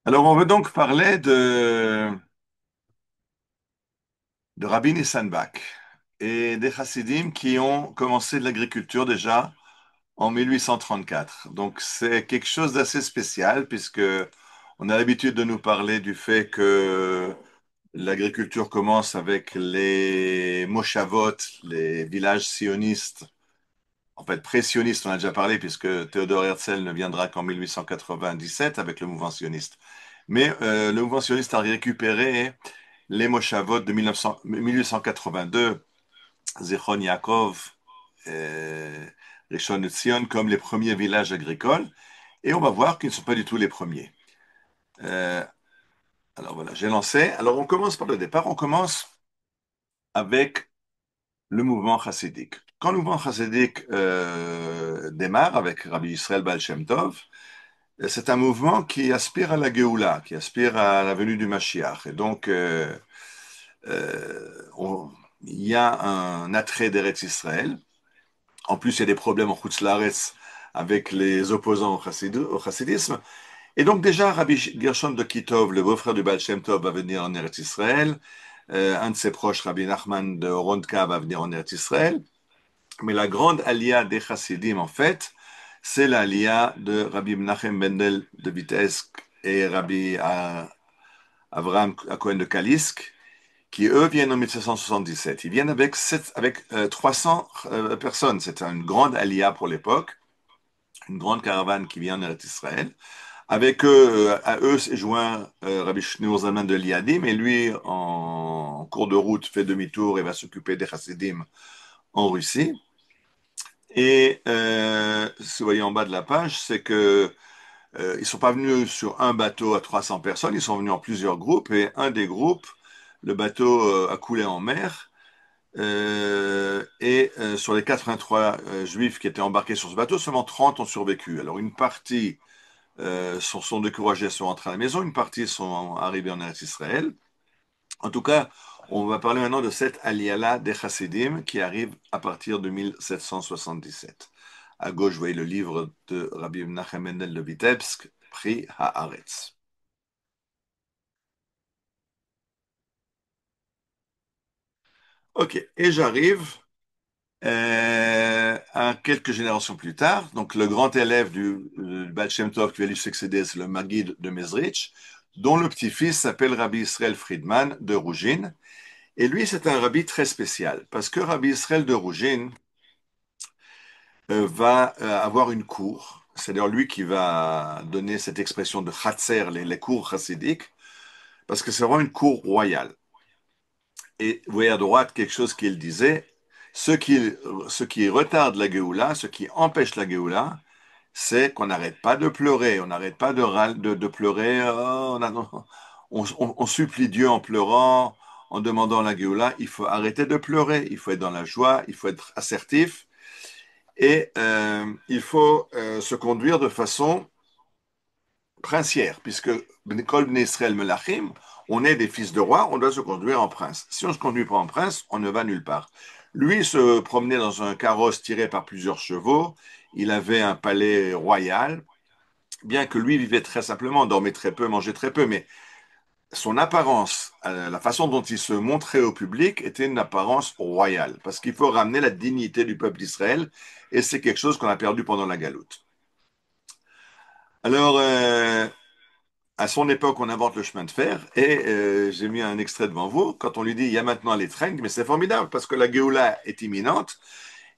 Alors, on veut donc parler de Rabbi Nissan Bach et des chassidim qui ont commencé de l'agriculture déjà en 1834. Donc, c'est quelque chose d'assez spécial puisque on a l'habitude de nous parler du fait que l'agriculture commence avec les moshavot, les villages sionistes, en fait pré-sionistes, on a déjà parlé puisque Théodore Herzl ne viendra qu'en 1897 avec le mouvement sioniste. Mais le mouvement sioniste a récupéré les Moshavot de 1882, Zichron Yaakov, Rishon LeZion, comme les premiers villages agricoles. Et on va voir qu'ils ne sont pas du tout les premiers. Euh, alors voilà, j'ai lancé. Alors on commence par le départ. On commence avec le mouvement chassidique. Quand le mouvement chassidique démarre avec Rabbi Yisrael Baal Shem Tov, c'est un mouvement qui aspire à la Géoula, qui aspire à la venue du Mashiach. Et donc, euh, on- il y a un attrait d'Eretz Israël. En plus, il y a des problèmes en Chutz La'aretz avec les opposants au chassidisme. Et donc déjà, Rabbi Gershon de Kitov, le beau-frère du Baal Shem Tov, va venir en Eretz Israël. Un de ses proches, Rabbi Nachman de Rondka, va venir en Eretz Israël. Mais la grande alia des chassidim, en fait, c'est l'alia de Rabbi Menachem Mendel de Vitebsk et Rabbi Avraham Cohen de Kalisk, qui eux viennent en 1777. Ils viennent avec 300 personnes. C'est une grande alia pour l'époque, une grande caravane qui vient en Eretz Israël. Avec eux, à eux s'est joint Rabbi Shneur Zalman de Liadim, et lui, en cours de route, fait demi-tour et va s'occuper des chassidim en Russie. Et si vous voyez en bas de la page, c'est que ils sont pas venus sur un bateau à 300 personnes, ils sont venus en plusieurs groupes, et un des groupes, le bateau a coulé en mer. Sur les 83 juifs qui étaient embarqués sur ce bateau, seulement 30 ont survécu. Alors une partie sont découragés, sont rentrés à la maison, une partie sont arrivés en Eretz Israël. En tout cas, on va parler maintenant de cette aliyah des Chassidim qui arrive à partir de 1777. À gauche, vous voyez le livre de Rabbi Menachem Mendel de Vitebsk, Pri Haaretz. Ok, et j'arrive à quelques générations plus tard, donc le grand élève du Baal Shem Tov qui va lui succéder, c'est le Maguid de Mezrich, dont le petit-fils s'appelle Rabbi Israël Friedman de Rougine. Et lui, c'est un rabbi très spécial, parce que Rabbi Israël de Rougine va avoir une cour, c'est-à-dire lui qui va donner cette expression de Chatzer, les cours chassidiques, parce que c'est vraiment une cour royale. Et vous voyez à droite quelque chose qu'il disait, ce qui retarde la Géoula, ce qui empêche la Géoula, c'est qu'on n'arrête pas de pleurer, on n'arrête pas de pleurer, oh, on supplie Dieu en pleurant, en demandant la Géoula, il faut arrêter de pleurer, il faut être dans la joie, il faut être assertif, et il faut se conduire de façon princière, puisque Kol Bnei Israël Melachim, on est des fils de roi, on doit se conduire en prince. Si on ne se conduit pas en prince, on ne va nulle part. Lui se promenait dans un carrosse tiré par plusieurs chevaux, il avait un palais royal, bien que lui vivait très simplement, dormait très peu, mangeait très peu, mais son apparence, la façon dont il se montrait au public était une apparence royale, parce qu'il faut ramener la dignité du peuple d'Israël, et c'est quelque chose qu'on a perdu pendant la galoute. Alors, à son époque, on invente le chemin de fer, et j'ai mis un extrait devant vous. Quand on lui dit, il y a maintenant les trains, mais c'est formidable, parce que la Géoula est imminente,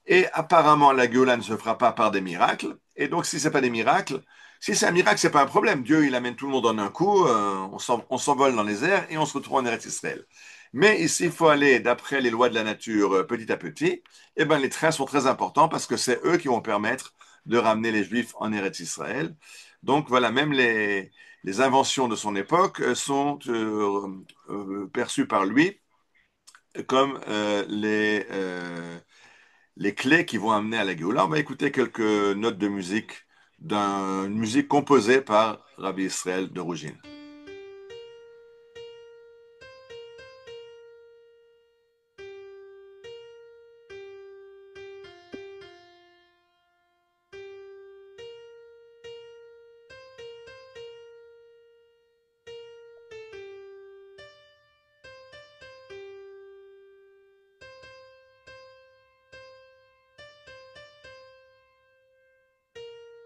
et apparemment, la Géoula ne se fera pas par des miracles, et donc si c'est pas des miracles, si c'est un miracle, c'est pas un problème. Dieu, il amène tout le monde en un coup, on s'envole dans les airs, et on se retrouve en Eretz Israël. Mais ici, il faut aller d'après les lois de la nature petit à petit. Et ben, les trains sont très importants parce que c'est eux qui vont permettre de ramener les Juifs en Eretz Israël. Donc voilà, même les inventions de son époque sont perçues par lui comme les clés qui vont amener à la Géoula. On va écouter quelques notes de musique d'une musique composée par Rabbi Israël de Rougine.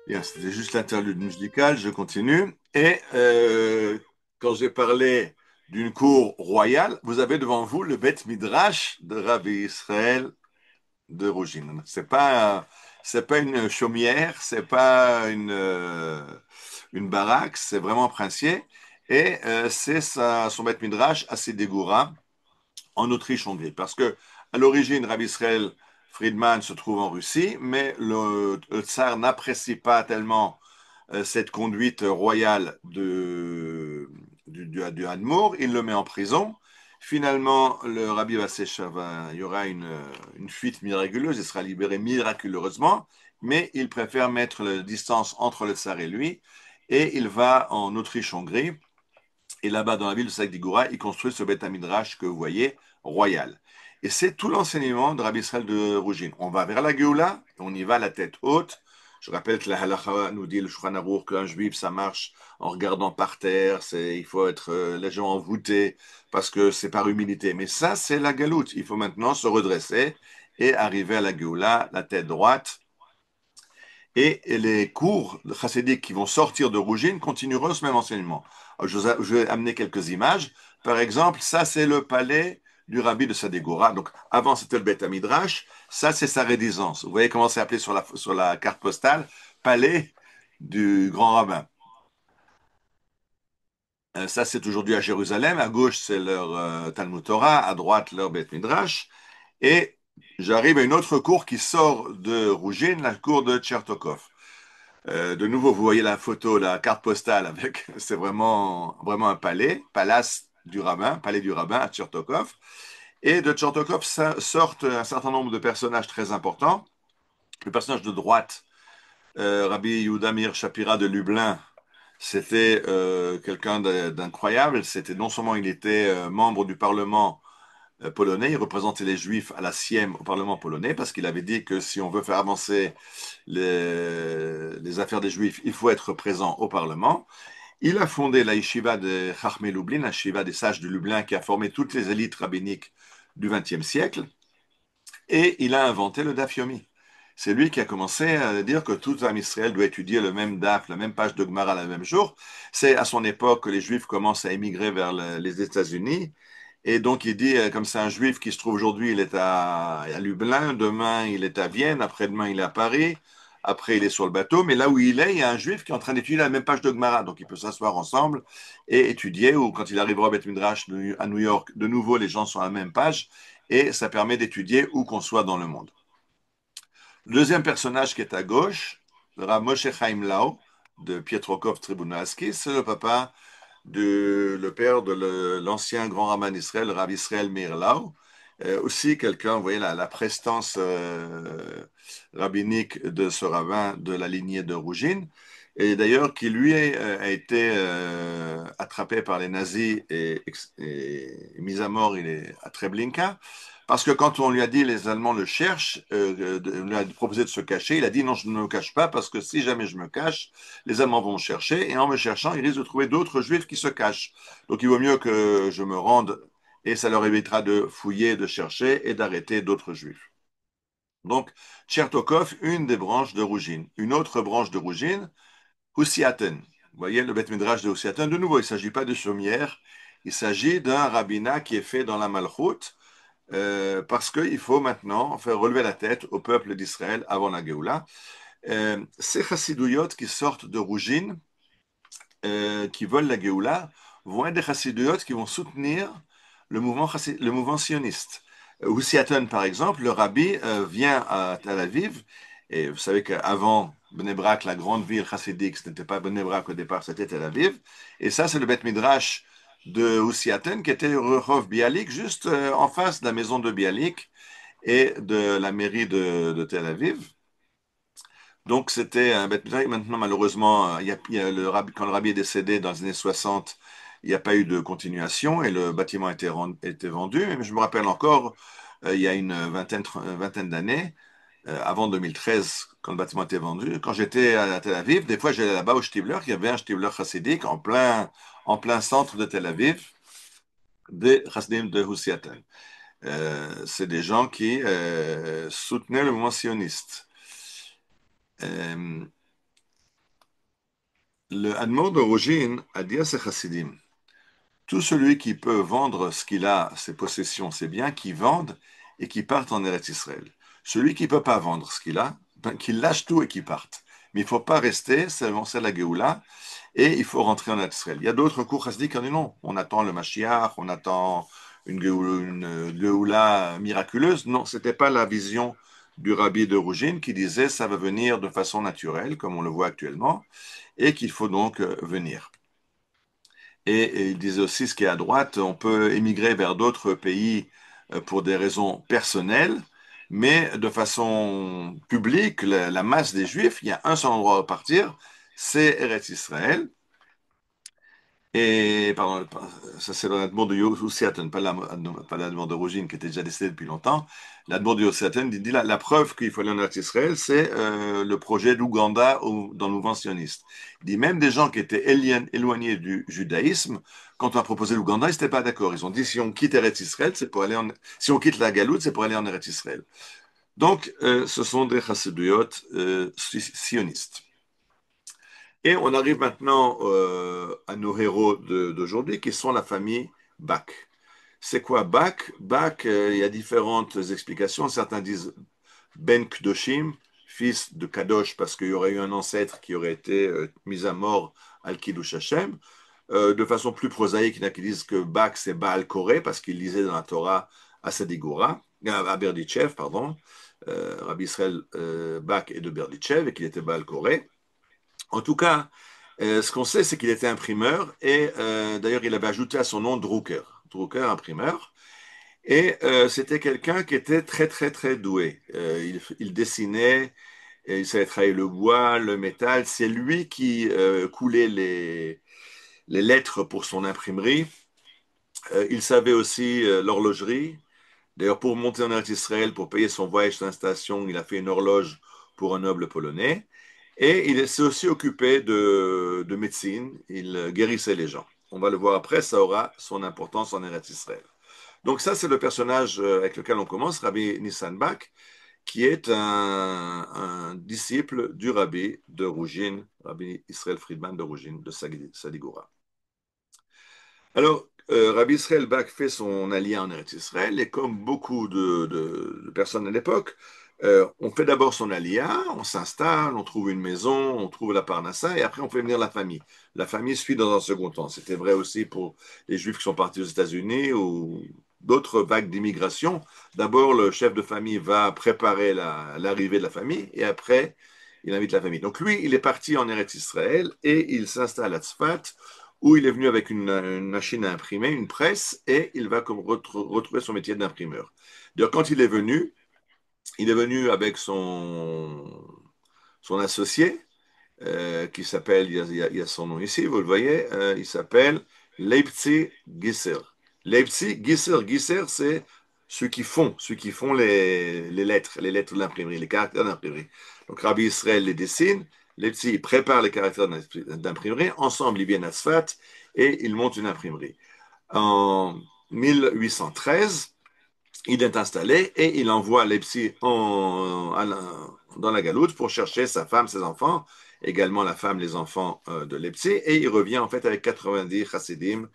Bien, c'était juste l'interlude musical, je continue. Et quand j'ai parlé d'une cour royale, vous avez devant vous le Beth Midrash de Rabbi Israël de Rougine. C'est pas une chaumière, c'est pas une baraque, c'est vraiment un princier. Et c'est son Beth Midrash à Sidegura, en Autriche-Hongrie. Parce que, à l'origine, Rabbi Israël Friedman se trouve en Russie, mais le tsar n'apprécie pas tellement cette conduite royale du Hadmour, il le met en prison. Finalement, le Rabbi il y aura une fuite miraculeuse, il sera libéré miraculeusement, mais il préfère mettre la distance entre le tsar et lui, et il va en Autriche-Hongrie, et là-bas, dans la ville de Sagdigura, il construit ce Beth Midrash que vous voyez, royal. Et c'est tout l'enseignement de Rabbi Israël de Rougine. On va vers la Géoula, on y va la tête haute. Je rappelle que la halakha nous dit, le Shulchan Aruch, qu'un juif, ça marche en regardant par terre, il faut être légèrement envoûté, parce que c'est par humilité. Mais ça, c'est la galoute. Il faut maintenant se redresser et arriver à la Géoula, la tête droite. Et les cours chassidiques qui vont sortir de Rougine continueront ce même enseignement. Alors, je vais amener quelques images. Par exemple, ça, c'est le palais du rabbi de Sadegora. Donc, avant, c'était le Beth Midrash. Ça, c'est sa résidence. Vous voyez comment c'est appelé sur la carte postale? Palais du grand rabbin. Ça, c'est aujourd'hui à Jérusalem. À gauche, c'est leur Talmud Torah. À droite, leur Beth Midrash. Et j'arrive à une autre cour qui sort de Rougine, la cour de Tchertokov. De nouveau, vous voyez la photo, la carte postale avec, c'est vraiment un palais, palace du rabbin, palais du rabbin à Tchertokov. Et de Tchertokov sortent un certain nombre de personnages très importants. Le personnage de droite, Rabbi Yehuda Meir Shapira de Lublin, c'était quelqu'un d'incroyable. C'était non seulement il était membre du Parlement polonais, il représentait les Juifs à la Siem au Parlement polonais parce qu'il avait dit que si on veut faire avancer les affaires des Juifs, il faut être présent au Parlement. Il a fondé la yeshiva de Chachmei Lublin, la yeshiva des sages de Lublin qui a formé toutes les élites rabbiniques du XXe siècle, et il a inventé le Daf Yomi. C'est lui qui a commencé à dire que tout un Israël doit étudier le même Daf, la même page de Gemara le même jour. C'est à son époque que les Juifs commencent à émigrer vers les États-Unis. Et donc il dit, comme c'est un Juif qui se trouve aujourd'hui, il est à Lublin, demain il est à Vienne, après-demain il est à Paris, après il est sur le bateau, mais là où il est, il y a un Juif qui est en train d'étudier la même page de Gemara. Donc il peut s'asseoir ensemble et étudier, ou quand il arrivera au Beth Midrash à New York, de nouveau les gens sont à la même page, et ça permet d'étudier où qu'on soit dans le monde. Le deuxième personnage qui est à gauche, le Rav Moshe Chaim Lau, de Pietrokov Tribunalski, c'est le papa le père de l'ancien grand rabbin d'Israël, le Rav Israël Meir Lau. Aussi quelqu'un, vous voyez la prestance rabbinique de ce rabbin de la lignée de Rougine, et d'ailleurs qui lui a été attrapé par les nazis et mis à mort, il est à Treblinka, parce que quand on lui a dit les Allemands le cherchent, on lui a proposé de se cacher, il a dit non, je ne me cache pas, parce que si jamais je me cache, les Allemands vont me chercher, et en me cherchant, ils risquent de trouver d'autres Juifs qui se cachent. Donc il vaut mieux que je me rende, et ça leur évitera de fouiller, de chercher et d'arrêter d'autres Juifs. Donc, Tchertokov, une des branches de Rougine. Une autre branche de Rougine, Hussiaten. Vous voyez le Beth Midrash de Hussiaten. De nouveau, il ne s'agit pas de chaumière, il s'agit d'un rabbinat qui est fait dans la Malchoute, parce qu'il faut maintenant faire relever la tête au peuple d'Israël avant la Géoula. Ces chassidouyot qui sortent de Rougine, qui veulent la Géoula, vont être des chassidouyot qui vont soutenir le mouvement sioniste. Hussiaton, par exemple, le rabbi vient à Tel Aviv, et vous savez qu'avant Bnei Brak, la grande ville chassidique, ce n'était pas Bnei Brak au départ, c'était Tel Aviv. Et ça, c'est le Beth Midrash de Hussiaton, qui était Rehov Bialik, juste en face de la maison de Bialik et de la mairie de Tel Aviv. Donc c'était un Beth Midrash. Maintenant, malheureusement, quand le rabbi est décédé dans les années 60, il n'y a pas eu de continuation et le bâtiment a été vendu. Mais je me rappelle encore, il y a une vingtaine d'années, avant 2013, quand le bâtiment a été vendu, quand j'étais à Tel Aviv, des fois j'allais là-bas au Shtibler, il y avait un Shtibler chassidique en plein centre de Tel Aviv, des chassidim de Hussiatan. C'est des gens qui soutenaient le mouvement sioniste. Euh, Le Admor de Rougine a dit à ses chassidim, tout celui qui peut vendre ce qu'il a, ses possessions, ses biens, qui vendent et qui partent en Eretz Israël. Celui qui ne peut pas vendre ce qu'il a, ben, qu'il lâche tout et qu'il parte. Mais il ne faut pas rester, c'est avancer la Géoula, et il faut rentrer en Eretz Israël. Il y a d'autres cours chassidiques qui ont dit non, on attend le Mashiach, on attend une Géoula miraculeuse. Non, ce n'était pas la vision du rabbi de Rougine qui disait ça va venir de façon naturelle, comme on le voit actuellement, et qu'il faut donc venir. Et il disait aussi, ce qui est à droite, on peut émigrer vers d'autres pays pour des raisons personnelles, mais de façon publique, la masse des Juifs, il y a un seul endroit où partir, c'est Eretz Israël. Et, pardon, ça c'est l'Admor de Yossi-Hatton, pas l'Admor de Rougine qui était déjà décédé depuis longtemps. L'Admor de Yossi-Hatton dit la preuve qu'il faut aller en Eretz Israël, c'est le projet d'Ouganda dans le mouvement sioniste. Il dit même des gens qui étaient éloignés du judaïsme, quand on a proposé l'Ouganda, ils n'étaient pas d'accord. Ils ont dit si on quitte Eretz Israël, c'est pour aller si on quitte la Galoute, c'est pour aller en Eretz Israël. Donc, ce sont des chassiduyot sionistes. Et on arrive maintenant à nos héros d'aujourd'hui, qui sont la famille Bach. C'est quoi Bach? Bach, il y a différentes explications. Certains disent Ben Kdoshim, fils de Kadosh, parce qu'il y aurait eu un ancêtre qui aurait été mis à mort al Kiddush Hashem. De façon plus prosaïque, il y en a qui disent que Bach, c'est Baal Koré, parce qu'il lisait dans la Torah à Sadigora, à Berditchev, pardon. Rabbi Israël Bach est de Berditchev et qu'il était Baal Koré. En tout cas, ce qu'on sait, c'est qu'il était imprimeur et d'ailleurs, il avait ajouté à son nom Drucker, Drucker imprimeur. Et c'était quelqu'un qui était très, très, très doué. Il dessinait, et il savait travailler le bois, le métal. C'est lui qui coulait les lettres pour son imprimerie. Il savait aussi l'horlogerie. D'ailleurs, pour monter en Eretz Israël, pour payer son voyage d'installation, il a fait une horloge pour un noble polonais. Et il s'est aussi occupé de médecine. Il guérissait les gens. On va le voir après, ça aura son importance en Eretz Israël. Donc ça, c'est le personnage avec lequel on commence, Rabbi Nissan Bach, qui est un disciple du rabbi de Rougine, Rabbi Israël Friedman de Rougine, de Sadigora. Alors, Rabbi Israël Bach fait son aliyah en Eretz Israël, et comme beaucoup de personnes à l'époque, on fait d'abord son aliyah, on s'installe, on trouve une maison, on trouve la parnassa, et après on fait venir la famille. La famille suit dans un second temps. C'était vrai aussi pour les Juifs qui sont partis aux États-Unis ou d'autres vagues d'immigration. D'abord, le chef de famille va préparer l'arrivée de la famille, et après, il invite la famille. Donc lui, il est parti en Eretz Israël, et il s'installe à Tzfat, où il est venu avec une machine à imprimer, une presse, et il va retrouver son métier d'imprimeur. D'ailleurs, quand il est venu avec son associé, qui s'appelle, il y a son nom ici, vous le voyez, il s'appelle Leipzig Gisser. Leipzig Gisser, Gisser, c'est ceux qui font les lettres de l'imprimerie, les caractères d'imprimerie. Donc Rabbi Israël les dessine, Leipzig prépare les caractères d'imprimerie, ensemble ils viennent à Sfat et ils montent une imprimerie. En 1813, il est installé et il envoie Leipzig dans la galoute pour chercher sa femme, ses enfants, également la femme, les enfants de Leipzig, et il revient en fait avec 90 chassidim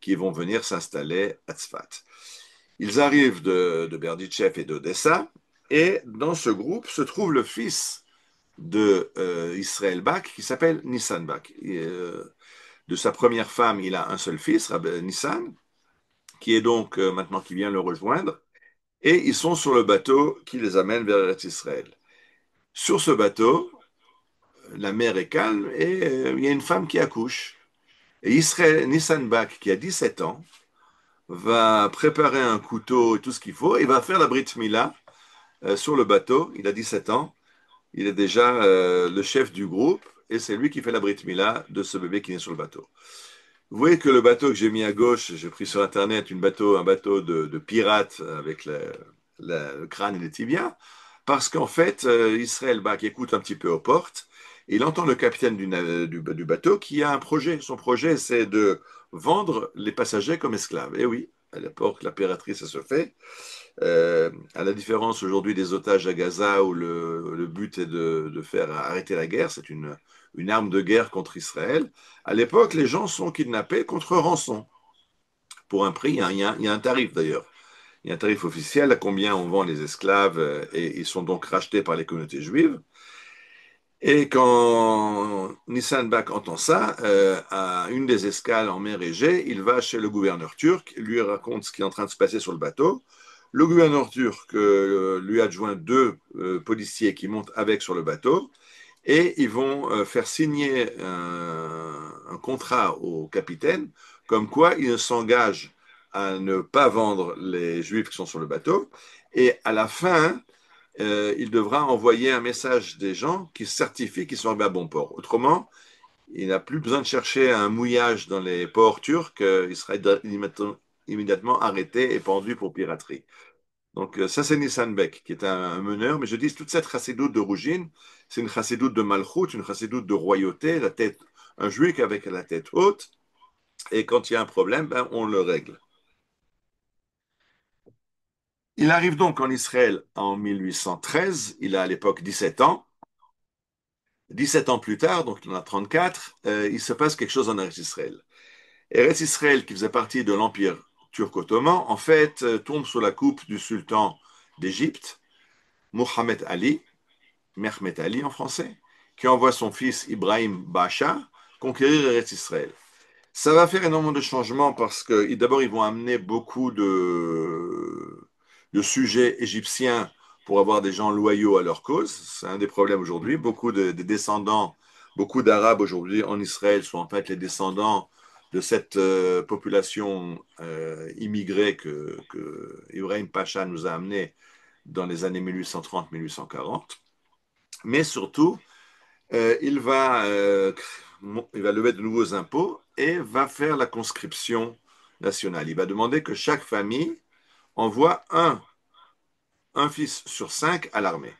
qui vont venir s'installer à Tzfat. Ils arrivent de Berditchev et d'Odessa, et dans ce groupe se trouve le fils de Israël Bach qui s'appelle Nissan Bach. De sa première femme, il a un seul fils, Nissan, qui est donc maintenant qui vient le rejoindre. Et ils sont sur le bateau qui les amène vers Eretz Israël. Sur ce bateau, la mer est calme et il y a une femme qui accouche. Et Israël, Nissan Bach, qui a 17 ans, va préparer un couteau et tout ce qu'il faut et va faire la Brit Mila sur le bateau. Il a 17 ans. Il est déjà le chef du groupe et c'est lui qui fait la Brit Mila de ce bébé qui est sur le bateau. Vous voyez que le bateau que j'ai mis à gauche, j'ai pris sur Internet un bateau de pirate avec le crâne et les tibias, parce qu'en fait, Israël Bach écoute un petit peu aux portes, et il entend le capitaine du bateau qui a un projet. Son projet, c'est de vendre les passagers comme esclaves. Et oui. À l'époque, l'impératrice, ça se fait. À la différence aujourd'hui des otages à Gaza où le but est de faire arrêter la guerre, c'est une arme de guerre contre Israël. À l'époque, les gens sont kidnappés contre rançon. Pour un prix, il y a un tarif d'ailleurs. Il y a un tarif officiel à combien on vend les esclaves et ils sont donc rachetés par les communautés juives. Et quand Nissan Bak entend ça, à une des escales en mer Égée, il va chez le gouverneur turc, lui raconte ce qui est en train de se passer sur le bateau. Le gouverneur turc lui adjoint deux policiers qui montent avec sur le bateau et ils vont faire signer un contrat au capitaine comme quoi il s'engage à ne pas vendre les juifs qui sont sur le bateau. Et à la fin, il devra envoyer un message des gens qui certifient qu'ils sont arrivés à bon port. Autrement, il n'a plus besoin de chercher un mouillage dans les ports turcs, il sera immédiatement arrêté et pendu pour piraterie. Donc ça, c'est Nissan Bek, qui est un meneur. Mais je dis, toute cette chassidoute de Rougine, c'est une chassidoute de Malchut, une chassidoute de royauté, la tête, un juif avec la tête haute. Et quand il y a un problème, ben, on le règle. Il arrive donc en Israël en 1813. Il a à l'époque 17 ans. 17 ans plus tard, donc il en a 34, il se passe quelque chose en Eretz Israël. Eretz Israël, qui faisait partie de l'Empire turco-ottoman, en fait, tombe sous la coupe du sultan d'Égypte, Mohamed Ali, Mehmet Ali en français, qui envoie son fils Ibrahim Bacha conquérir Eretz Israël. Ça va faire énormément de changements parce que d'abord, ils vont amener beaucoup de sujets égyptiens pour avoir des gens loyaux à leur cause. C'est un des problèmes aujourd'hui. Beaucoup de descendants, beaucoup d'Arabes aujourd'hui en Israël sont en fait les descendants de cette population immigrée que Ibrahim Pacha nous a amené dans les années 1830-1840. Mais surtout, il va lever de nouveaux impôts et va faire la conscription nationale. Il va demander que chaque famille envoie un fils sur cinq à l'armée.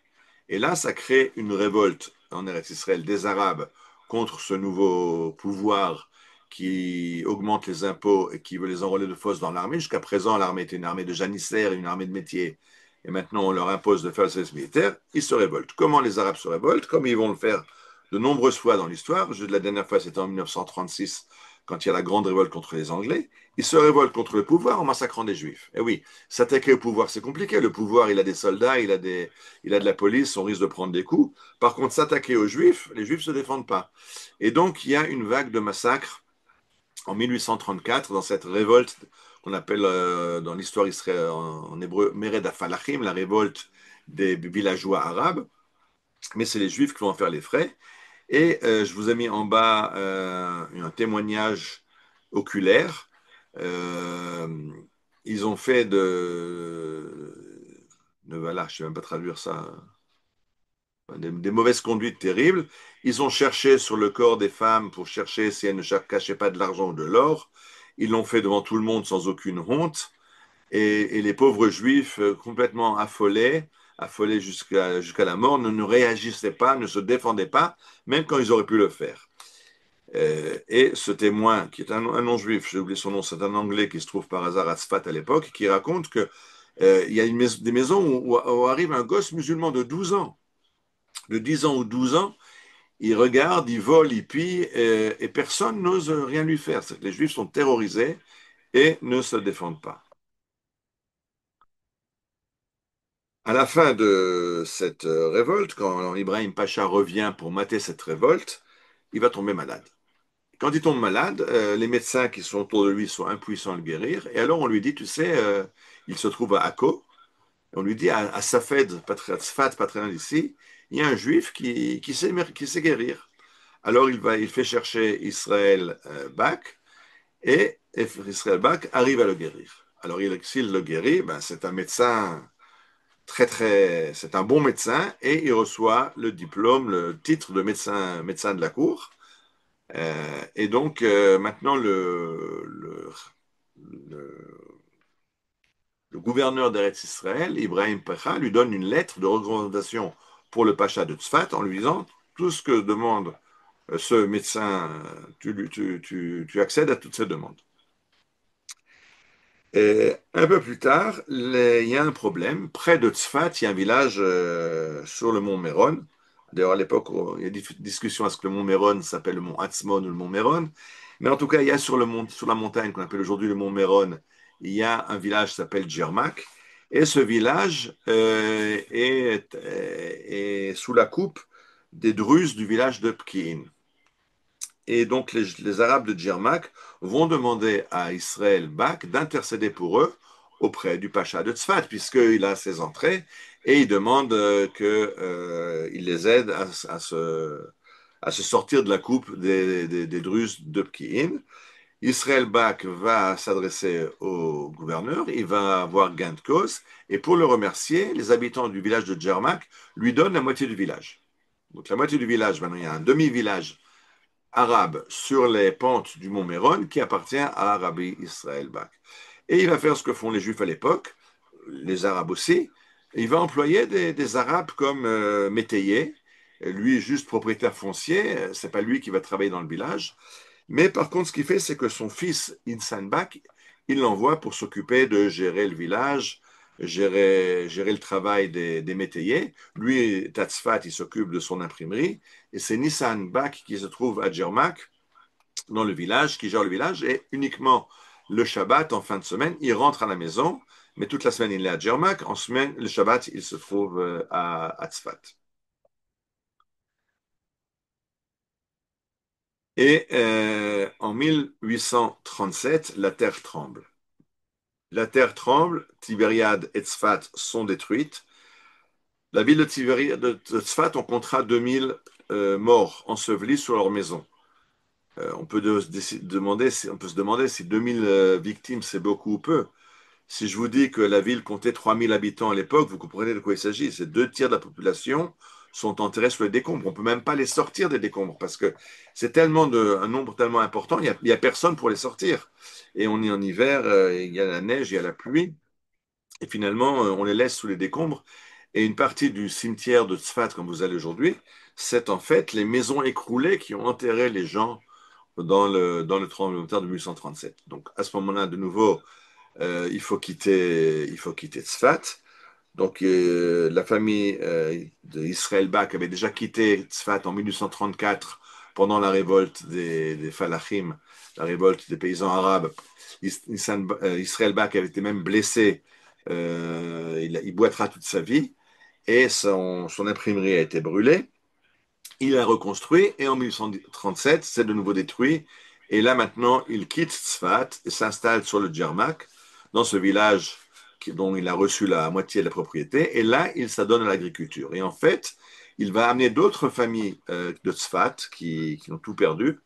Et là, ça crée une révolte en Eretz Israël des Arabes contre ce nouveau pouvoir qui augmente les impôts et qui veut les enrôler de force dans l'armée. Jusqu'à présent, l'armée était une armée de janissaires, une armée de métier. Et maintenant, on leur impose de faire le service militaire. Ils se révoltent. Comment les Arabes se révoltent? Comme ils vont le faire de nombreuses fois dans l'histoire. La dernière fois, c'était en 1936, quand il y a la grande révolte contre les Anglais. Ils se révoltent contre le pouvoir en massacrant des Juifs. Et oui, s'attaquer au pouvoir, c'est compliqué. Le pouvoir, il a des soldats, il a de la police, on risque de prendre des coups. Par contre, s'attaquer aux Juifs, les Juifs ne se défendent pas. Et donc, il y a une vague de massacres en 1834 dans cette révolte qu'on appelle dans l'histoire israélienne en hébreu Mered HaFalachim, la révolte des villageois arabes. Mais c'est les Juifs qui vont en faire les frais. Et je vous ai mis en bas un témoignage oculaire. Euh, Ils ont fait voilà, je ne sais même pas traduire ça, des mauvaises conduites terribles. Ils ont cherché sur le corps des femmes pour chercher si elles ne cachaient pas de l'argent ou de l'or. Ils l'ont fait devant tout le monde sans aucune honte. Et les pauvres juifs, complètement affolés, affolés jusqu'à la mort, ne réagissaient pas, ne se défendaient pas, même quand ils auraient pu le faire. Et ce témoin, qui est un non-juif, j'ai oublié son nom, c'est un Anglais qui se trouve par hasard à Tzfat à l'époque, qui raconte que il y a des maisons où arrive un gosse musulman de 12 ans, de 10 ans ou 12 ans, il regarde, il vole, il pille, et personne n'ose rien lui faire. Les Juifs sont terrorisés et ne se défendent pas. À la fin de cette révolte, quand Ibrahim Pacha revient pour mater cette révolte, il va tomber malade. Quand il tombe malade, les médecins qui sont autour de lui sont impuissants à le guérir. Et alors on lui dit, tu sais, il se trouve à Akko, et on lui dit, à Safed, Tzfat, pas très loin d'ici, il y a un juif qui sait guérir. Alors il fait chercher Israël Bach, et Israël Bach arrive à le guérir. Alors s'il le guérit, ben, c'est un médecin c'est un bon médecin, et il reçoit le diplôme, le titre de médecin de la cour. Et donc, maintenant, le, le gouverneur d'Eretz Israël, Ibrahim Pacha, lui donne une lettre de recommandation pour le Pacha de Tzfat en lui disant tout ce que demande ce médecin, tu accèdes à toutes ses demandes. Et un peu plus tard, il y a un problème. Près de Tzfat, il y a un village sur le mont Méron. D'ailleurs, à l'époque, il y a des discussions est-ce que le mont Méron s'appelle le mont Atzmon ou le mont Méron. Mais en tout cas, il y a sur sur la montagne qu'on appelle aujourd'hui le mont Méron, il y a un village qui s'appelle Djermak. Et ce village est sous la coupe des Druzes du village de Pki'in. Et donc les Arabes de Djermak vont demander à Israël Bak d'intercéder pour eux auprès du Pacha de Tzfat, puisqu'il a ses entrées, et il demande qu'il les aide à se sortir de la coupe des Druzes de Pki'in. Israël Bak va s'adresser au gouverneur, il va avoir gain de cause, et pour le remercier, les habitants du village de Djermak lui donnent la moitié du village. Donc la moitié du village, maintenant il y a un demi-village arabe sur les pentes du mont Méron qui appartient à Rabbi Israël Bak. Et il va faire ce que font les Juifs à l'époque, les Arabes aussi. Il va employer des Arabes comme métayers. Lui, juste propriétaire foncier, c'est pas lui qui va travailler dans le village. Mais par contre, ce qu'il fait, c'est que son fils, Insan Bak, il l'envoie pour s'occuper de gérer le village, gérer le travail des métayers. Lui, Tatzfat, il s'occupe de son imprimerie. Et c'est Nissan Bak qui se trouve à Djermak, dans le village, qui gère le village. Et uniquement le Shabbat, en fin de semaine, il rentre à la maison. Mais toute la semaine, il est à Djermak. En semaine, le Shabbat, il se trouve à Tzfat. Et en 1837, la terre tremble. La terre tremble, Tibériade et Tzfat sont détruites. La ville de Tzfat, on comptera 2000 morts ensevelis sur leur maison. On peut on peut se demander si 2000 victimes, c'est beaucoup ou peu. Si je vous dis que la ville comptait 3000 habitants à l'époque, vous comprenez de quoi il s'agit. C'est deux tiers de la population sont enterrés sous les décombres. On ne peut même pas les sortir des décombres parce que c'est un nombre tellement important, il y a personne pour les sortir. Et on est en hiver, il y a la neige, il y a la pluie. Et finalement, on les laisse sous les décombres. Et une partie du cimetière de Tzfat, comme vous allez aujourd'hui, c'est en fait les maisons écroulées qui ont enterré les gens dans le tremblement de terre de 1837. Donc à ce moment-là, de nouveau, il faut quitter Tzfat. Donc la famille d'Israël Bak avait déjà quitté Tzfat en 1834 pendant la révolte des Falachim, la révolte des paysans arabes. Israël Bak avait été même blessé. Il boitera toute sa vie et son imprimerie a été brûlée. Il a reconstruit et en 1837, c'est de nouveau détruit. Et là maintenant, il quitte Tzfat et s'installe sur le Djermak, dans ce village dont il a reçu la moitié de la propriété. Et là, il s'adonne à l'agriculture. Et en fait, il va amener d'autres familles de Tzfat qui ont tout perdu.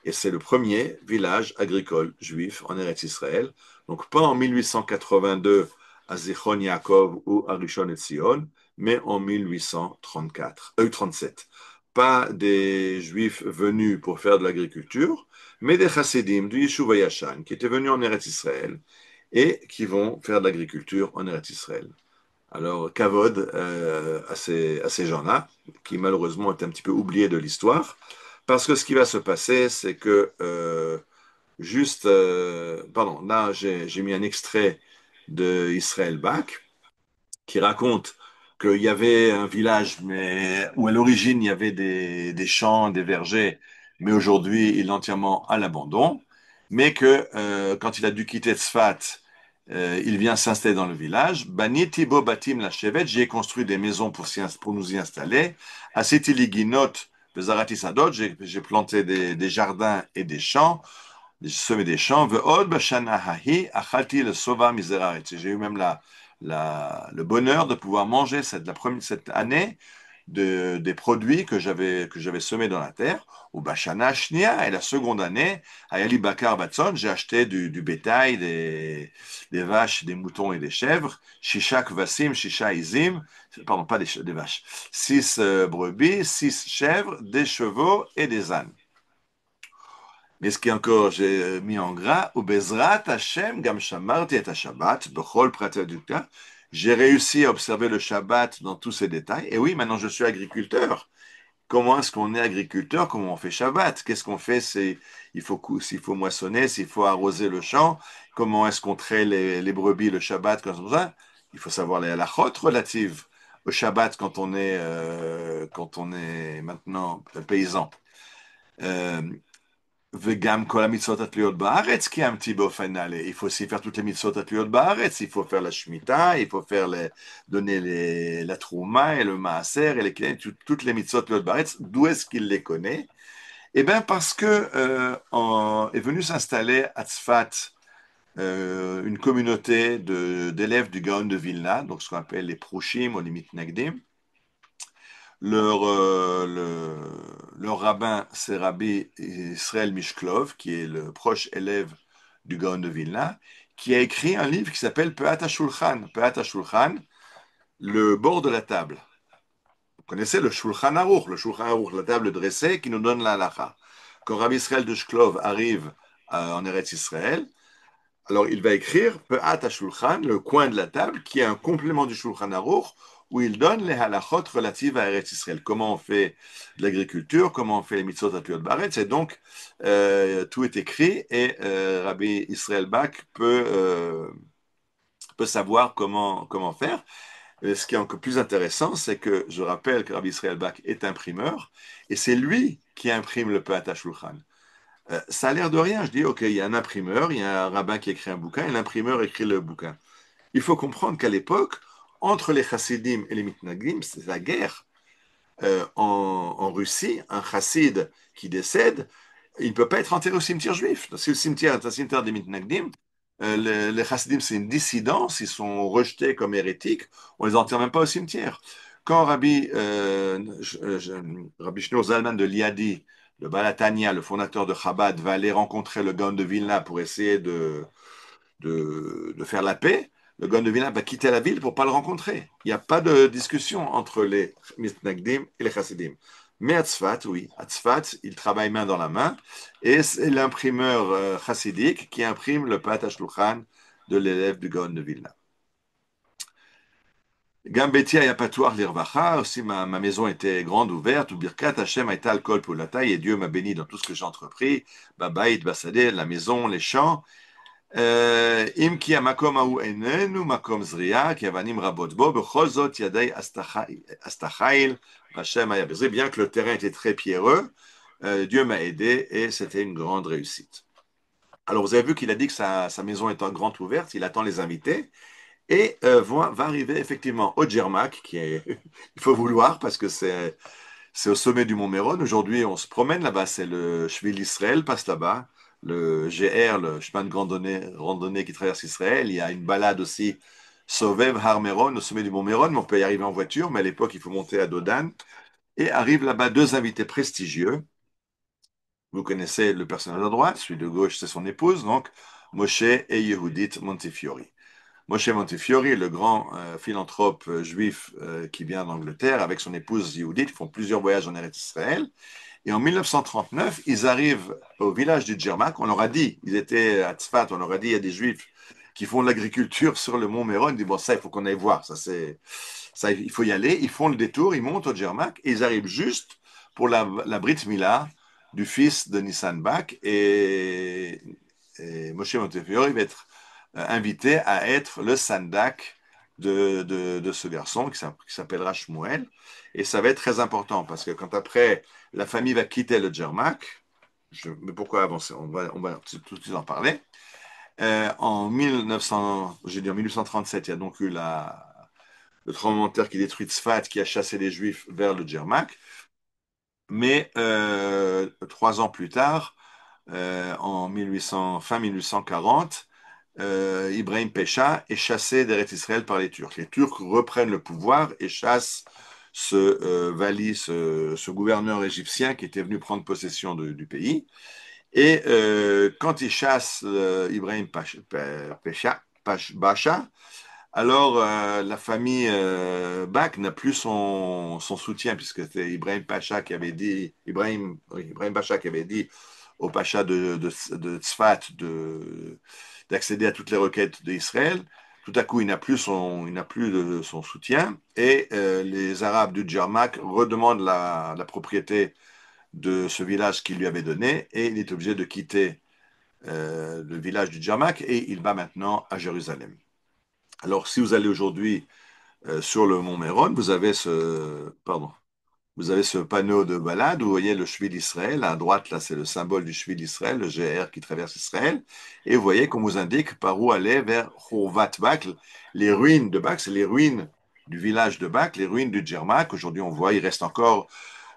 Et c'est le premier village agricole juif en Eretz Israël. Donc pas en 1882 à Zichron Yaakov ou à Rishon LeZion, mais en 1837. Pas des juifs venus pour faire de l'agriculture, mais des chassidim du Yishuv Yashan qui étaient venus en Eretz Israël et qui vont faire de l'agriculture en Eretz Israël. Alors, kavod à ces gens-là, qui malheureusement est un petit peu oubliés de l'histoire, parce que ce qui va se passer, c'est que pardon, là j'ai mis un extrait de Israël Bach qui raconte qu'il y avait un village, mais où à l'origine il y avait des champs, des vergers, mais aujourd'hui il est entièrement à l'abandon, mais que quand il a dû quitter Tzfat, il vient s'installer dans le village. Bani Tibo Batim la Shevet, j'ai construit des maisons pour nous y installer. Asiti Liginot, Bezarati Sadot, j'ai planté des jardins et des champs. J'ai semé des champs. Ve'od b'shana hahi achalti le sova miseraret. J'ai eu même le bonheur de pouvoir manger cette année des produits que j'avais semés dans la terre. Ou b'shana shnia, et la seconde année, ayali bakar batson, j'ai acheté du bétail, des vaches, des moutons et des chèvres. Shisha kvasim, shisha izim, pardon, pas des vaches. 6 brebis, 6 chèvres, des chevaux et des ânes. Mais ce qui est encore, j'ai mis en gras, ou Bezrat Hashem, Gam Shamarti et Shabbat, Bechol Prater Dukta. J'ai réussi à observer le Shabbat dans tous ses détails. Et oui, maintenant je suis agriculteur. Comment est-ce qu'on est agriculteur? Comment on fait Shabbat? Qu'est-ce qu'on fait? S'il faut moissonner, s'il faut arroser le champ. comment est-ce qu'on traite les brebis le Shabbat, comme ça. Il faut savoir les halachot relatives au Shabbat quand on est maintenant paysan. Euh, Vegam kol ha-mitzvot atluot ba'aretz qui est un petit peu finale. Il faut aussi faire toutes les mitzvot atluot ba'aretz. Il faut faire la shemitah, il faut faire donner la trouma et le maaser et toutes les mitzvot atluot ba'aretz. D'où est-ce qu'il les connaît? Eh bien, parce que est venu s'installer à Tzfat une communauté d'élèves du Gaon de Vilna, donc ce qu'on appelle les Prushim ou les Mitnagdim. Leur rabbin, c'est Rabbi Israël Mishklov, qui est le proche élève du Gaon de Vilna, qui a écrit un livre qui s'appelle Peat HaShulchan. Peat HaShulchan, le bord de la table. Vous connaissez le Shulchan Aruch, la table dressée qui nous donne la halacha. Quand Rabbi Israël de Shklov arrive en Eretz Israël, alors il va écrire Peat HaShulchan, le coin de la table, qui est un complément du Shulchan Aruch, où il donne les halachot relatives à Eretz Israël. Comment on fait de l'agriculture, comment on fait les mitzvot à Tuyot Baretz, et donc tout est écrit, et Rabbi Israël Bach peut savoir comment faire. Et ce qui est encore plus intéressant, c'est que je rappelle que Rabbi Israël Bach est imprimeur, et c'est lui qui imprime le Peat HaShulchan. Ça a l'air de rien. Je dis, OK, il y a un imprimeur, il y a un rabbin qui écrit un bouquin, et l'imprimeur écrit le bouquin. Il faut comprendre qu'à l'époque, entre les chassidim et les mitnagdim, c'est la guerre. En Russie, un chassid qui décède, il ne peut pas être enterré au cimetière juif. Si le cimetière est un cimetière des mitnagdim, les chassidim, c'est une dissidence, ils sont rejetés comme hérétiques, on ne les enterre même pas au cimetière. Quand Rabbi Shneur Zalman de Liadi, le Balatania, le fondateur de Chabad, va aller rencontrer le Gaon de Vilna pour essayer de faire la paix, le Gaon de Vilna va quitter la ville pour ne pas le rencontrer. Il n'y a pas de discussion entre les Mitnagdim et les Chassidim. Mais à Tzfat, oui, à Tzfat, ils travaillent main dans la main, et c'est l'imprimeur chassidique qui imprime le Peat HaShulchan de l'élève du Gaon de Vilna. Gambeti ayapatoire l'irvacha, aussi ma maison était grande ouverte, ou birkat Hashem aita al kol poulatai, et Dieu m'a béni dans tout ce que j'ai entrepris, babaït, basadeh, la maison, les champs, אם כי המקום ההוא איננו מקום זריעה, כי אבנים רבות בו, בכל זאת ידי עשתה חיל, והשם היה בזה, bien que le terrain était très pierreux, Dieu m'a aidé et c'était une grande réussite. Alors vous avez vu qu'il a dit que sa maison est en grande ouverte, il attend les invités, et va arriver effectivement au Djermak, qui est, il faut vouloir parce que c'est au sommet du Mont Méron. Aujourd'hui, on se promène là-bas. C'est le Shvil Israël passe là-bas. Le GR, le chemin de randonnée qui traverse Israël. Il y a une balade aussi, Sovev Har Meron, au sommet du Mont Méron. Mais on peut y arriver en voiture, mais à l'époque, il faut monter à Dodan. Et arrivent là-bas deux invités prestigieux. Vous connaissez le personnage à droite, celui de gauche, c'est son épouse, donc Moshe et Yehudit Montefiore. Moshe Montefiore, le grand philanthrope juif qui vient d'Angleterre avec son épouse Yehudit, ils font plusieurs voyages en Eretz Israël. Et en 1939, ils arrivent au village du Djermak. On leur a dit, ils étaient à Tzfat, on leur a dit, il y a des juifs qui font de l'agriculture sur le mont Méron. Ils disent, bon, ça, il faut qu'on aille voir. Ça, il faut y aller. Ils font le détour, ils montent au Djermak et ils arrivent juste pour la Brit Mila du fils de Nissan Bach. Et Moshe Montefiore va être invité à être le sandak de ce garçon qui s'appellera Shmuel. Et ça va être très important parce que quand après la famille va quitter le Djermak, mais pourquoi avancer? On va tout de suite en parler. En 1900, j'ai dit en 1837, il y a donc eu le tremblement de terre qui détruit Tzfat, qui a chassé les Juifs vers le Djermak. Mais 3 ans plus tard, fin 1840, Ibrahim Pécha est chassé d'Eretz Israël par les Turcs. Les Turcs reprennent le pouvoir et chassent ce vali, ce gouverneur égyptien qui était venu prendre possession du pays. Et quand ils chassent Ibrahim Bacha, alors la famille Bach n'a plus son soutien puisque c'était Ibrahim Pacha qui avait dit, Ibrahim Pacha qui avait dit au Pacha de Tzfat d'accéder à toutes les requêtes d'Israël. Tout à coup, il n'a plus son soutien et les Arabes du Djermak redemandent la propriété de ce village qu'il lui avait donné et il est obligé de quitter le village du Jarmak, et il va maintenant à Jérusalem. Alors, si vous allez aujourd'hui sur le mont Méron, vous avez ce panneau de balade où vous voyez le Shvi d'Israël. À droite, là, c'est le symbole du Shvi d'Israël, le GR qui traverse Israël. Et vous voyez qu'on vous indique par où aller vers Chorvat Bak, les ruines de Bak, c'est les ruines du village de Bak, les ruines du Djermak. Aujourd'hui, on voit, il reste encore.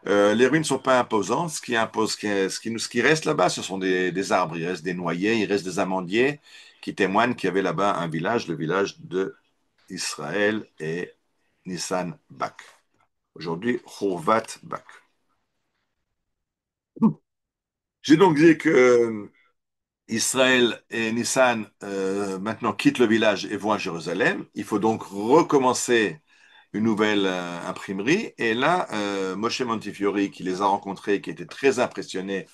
Les ruines ne sont pas imposantes. Ce qui impose, ce qui reste là-bas, ce sont des arbres. Il reste des noyers, il reste des amandiers qui témoignent qu'il y avait là-bas un village, le village de Israël et Nissan Bak. Aujourd'hui, Chorvat Bak. J'ai donc dit que Israël et Nissan maintenant quittent le village et vont à Jérusalem. Il faut donc recommencer une nouvelle imprimerie. Et là, Moshe Montefiore, qui les a rencontrés, qui était très impressionné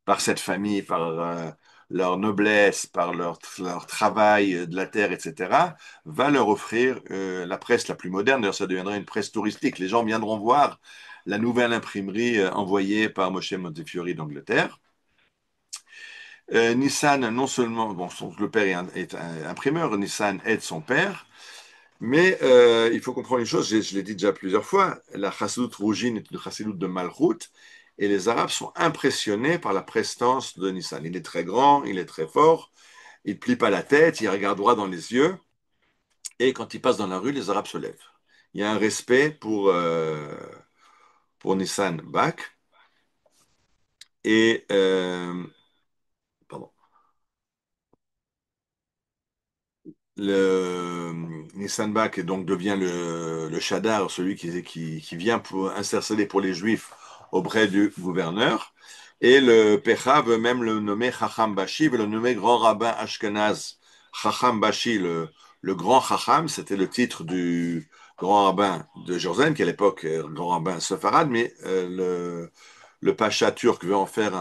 par cette famille, par leur noblesse, par leur travail de la terre, etc., va leur offrir la presse la plus moderne. D'ailleurs, ça deviendra une presse touristique. Les gens viendront voir la nouvelle imprimerie envoyée par Moshe Montefiore d'Angleterre. Nissan, non seulement, bon, le père est imprimeur, Nissan aide son père, mais il faut comprendre une chose, je l'ai dit déjà plusieurs fois, la chassidoute rougine est une chassidoute de Malchut, et les Arabes sont impressionnés par la prestance de Nissan. Il est très grand, il est très fort, il ne plie pas la tête, il regarde droit dans les yeux, et quand il passe dans la rue, les Arabes se lèvent. Il y a un respect pour Nissan Bak, et pardon. Nissan Bach donc devient le Shadar, celui qui vient pour intercéder pour les Juifs auprès du gouverneur. Et le Pecha veut même le nommer Chacham Bashi, veut le nommer grand rabbin Ashkenaz. Chacham Bashi, le grand Chacham, c'était le titre du grand rabbin de Jérusalem, qui à l'époque est grand rabbin séfarade, mais le pacha turc veut en faire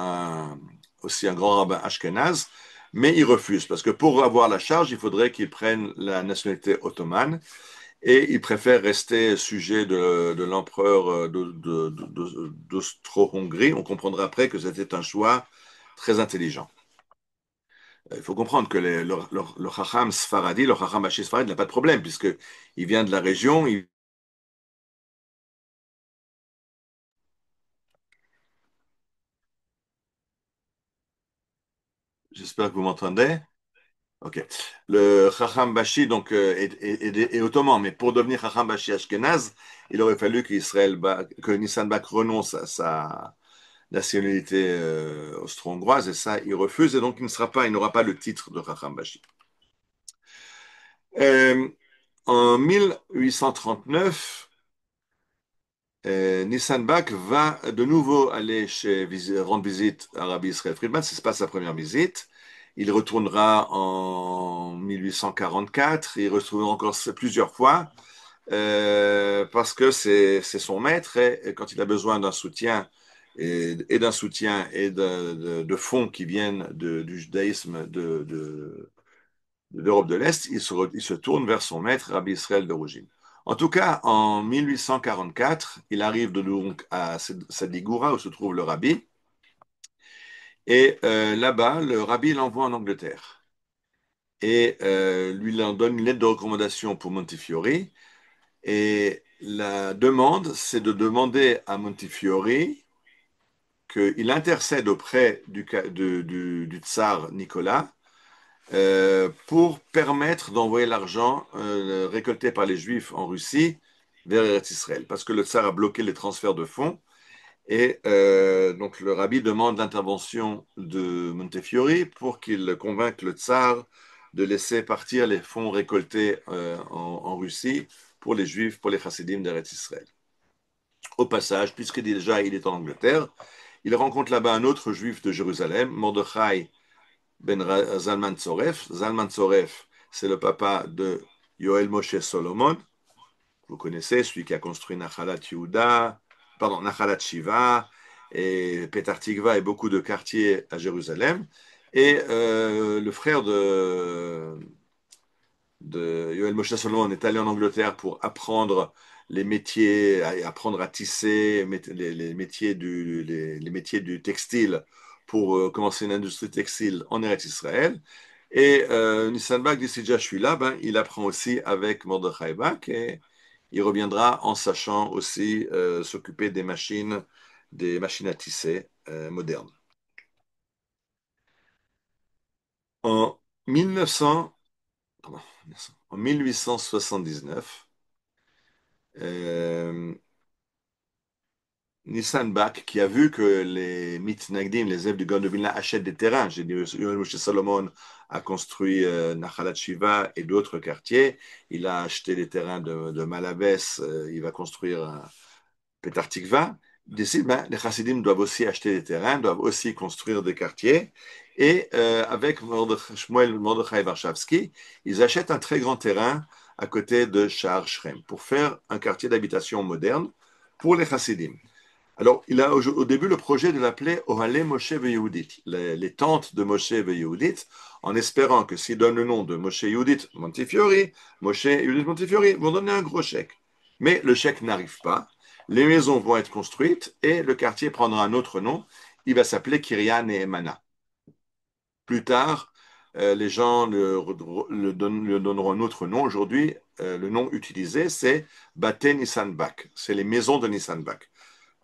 aussi un grand rabbin Ashkenaz, mais il refuse, parce que pour avoir la charge, il faudrait qu'il prenne la nationalité ottomane, et il préfère rester sujet de l'empereur d'Austro-Hongrie. On comprendra après que c'était un choix très intelligent. Il faut comprendre que le Chacham Sfaradi, le Chacham Bashi Sfaradi n'a pas de problème, puisqu'il vient de la région. J'espère que vous m'entendez. Ok. Le Chacham Bashi donc, est ottoman, mais pour devenir Chacham Bashi Ashkenaz, il aurait fallu que Nissan Bak renonce à sa nationalité austro-hongroise, et ça, il refuse, et donc il n'aura pas le titre de Chacham Bashi. Euh, En 1839, Nissan Bak va de nouveau aller rendre visite à Rabbi Israël Friedman. Ce n'est pas sa première visite. Il retournera en 1844. Il retrouvera encore plusieurs fois parce que c'est son maître, et quand il a besoin d'un soutien d'un soutien et de fonds qui viennent du judaïsme d'Europe de l'Est, il se tourne vers son maître, Rabbi Israël de Rougine. En tout cas, en 1844, il arrive donc à Sadigoura, où se trouve le rabbi, et là-bas, le rabbi l'envoie en Angleterre, et lui en donne une lettre de recommandation pour Montefiore, et la demande, c'est de demander à Montefiore qu'il intercède auprès du tsar Nicolas pour permettre d'envoyer l'argent récolté par les Juifs en Russie vers Eretz Israël, parce que le tsar a bloqué les transferts de fonds, et donc le rabbi demande l'intervention de Montefiore pour qu'il convainque le tsar de laisser partir les fonds récoltés en Russie pour les Juifs, pour les Chassidim d'Eretz Israël. Au passage, puisque déjà il est en Angleterre, il rencontre là-bas un autre Juif de Jérusalem, Mordechai ben Zalman Tzoref. Zalman Tzoref, c'est le papa de Yoel Moshe Solomon. Vous connaissez, celui qui a construit Nachalat Yehuda, pardon, Nachalat Shiva et Petar Tikva et beaucoup de quartiers à Jérusalem. Et le frère de Yoel Moshe Solomon est allé en Angleterre pour apprendre les métiers, apprendre à tisser les métiers du textile pour commencer une industrie textile en Eretz Israël. Et Nissan Bak dit, si déjà je suis là, ben, il apprend aussi avec Mordechai Bak et il reviendra en sachant aussi s'occuper des machines à tisser modernes. En 1900, pardon, en 1879, euh, Nissan Bach, qui a vu que les Mitnagdim, les élèves du Gaon de Vilna, achètent des terrains. J'ai dit, Yoel Moshe Salomon a construit Nachalat Shiva et d'autres quartiers. Il a acheté des terrains de Malabès. Il va construire Petar Tikva. Il décide, ben, les Chassidim doivent aussi acheter des terrains, doivent aussi construire des quartiers. Et avec Shmuel Mordechai Warshawski, ils achètent un très grand terrain à côté de Shahar Shrem pour faire un quartier d'habitation moderne pour les Chassidim. Alors, il a au début le projet de l'appeler Ohale Moshe Yehudit, les tentes de Moshe Yehudit, en espérant que s'il donne le nom de Moshe Yehudit Montefiore, Moshe Yehudit Montefiore vont donner un gros chèque. Mais le chèque n'arrive pas, les maisons vont être construites et le quartier prendra un autre nom, il va s'appeler Kiryat Ne'emana. Plus tard, les gens le donneront un autre nom. Aujourd'hui, le nom utilisé, c'est Bate Nissan Bak, c'est les maisons de Nissan Bak.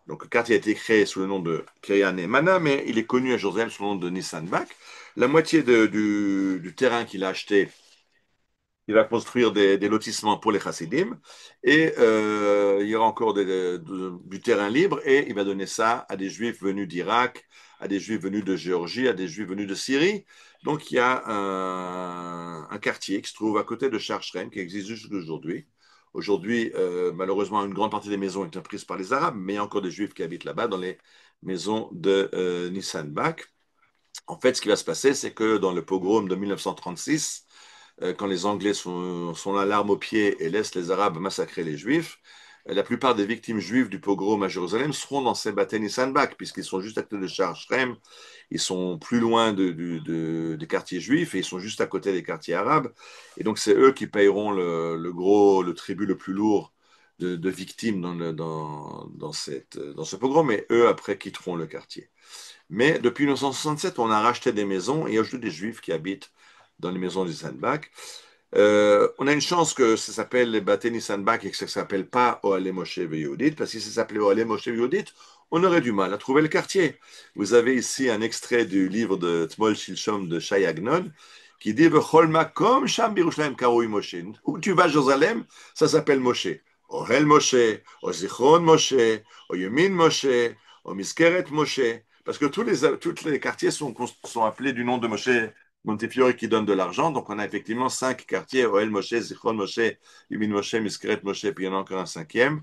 Donc, le quartier a été créé sous le nom de Kiryat Ne'emana, mais il est connu à Jérusalem sous le nom de Nissan Bak. La moitié du terrain qu'il a acheté, il va construire des lotissements pour les Chassidim, et il y aura encore du terrain libre, et il va donner ça à des Juifs venus d'Irak, à des Juifs venus de Géorgie, à des Juifs venus de Syrie. Donc, il y a un quartier qui se trouve à côté de Sharm, qui existe jusqu'à aujourd'hui. Aujourd'hui, malheureusement, une grande partie des maisons est prises par les Arabes, mais il y a encore des Juifs qui habitent là-bas, dans les maisons de Nissan Bak. En fait, ce qui va se passer, c'est que dans le pogrom de 1936, quand les Anglais sont là, l'arme au pied, et laissent les Arabes massacrer les Juifs, la plupart des victimes juives du pogrom à Jérusalem seront dans ces Bate Nissan Bak, puisqu'ils sont juste à côté de Shar Shrem, ils sont plus loin des quartiers juifs, et ils sont juste à côté des quartiers arabes. Et donc, c'est eux qui paieront le tribut le plus lourd de victimes dans ce pogrom, et eux, après, quitteront le quartier. Mais depuis 1967, on a racheté des maisons et il y a aujourd'hui des juifs qui habitent dans les maisons du Sandbach. On a une chance que ça s'appelle les Bate Nissan-Bach et que ça ne s'appelle pas Oale Moshe Yehudit, parce que si ça s'appelait Oale Moshe Yehudit, on aurait du mal à trouver le quartier. Vous avez ici un extrait du livre de Tmol Shilshom de Shai Agnon qui dit V'chol makom sham birushalayim karoi Moshe. Où tu vas, Jérusalem, ça s'appelle Moshe. Ohel Moshe, O Zichron Moshe, O Yemin Moshe, O Miskeret Moshe. Parce que tous les quartiers sont appelés du nom de Moshe Montefiore qui donne de l'argent. Donc, on a effectivement 5 quartiers, Oel Moshe, Zichron Moshe, Yumin Moshe, Miskeret Moshe, puis il y en a encore un cinquième.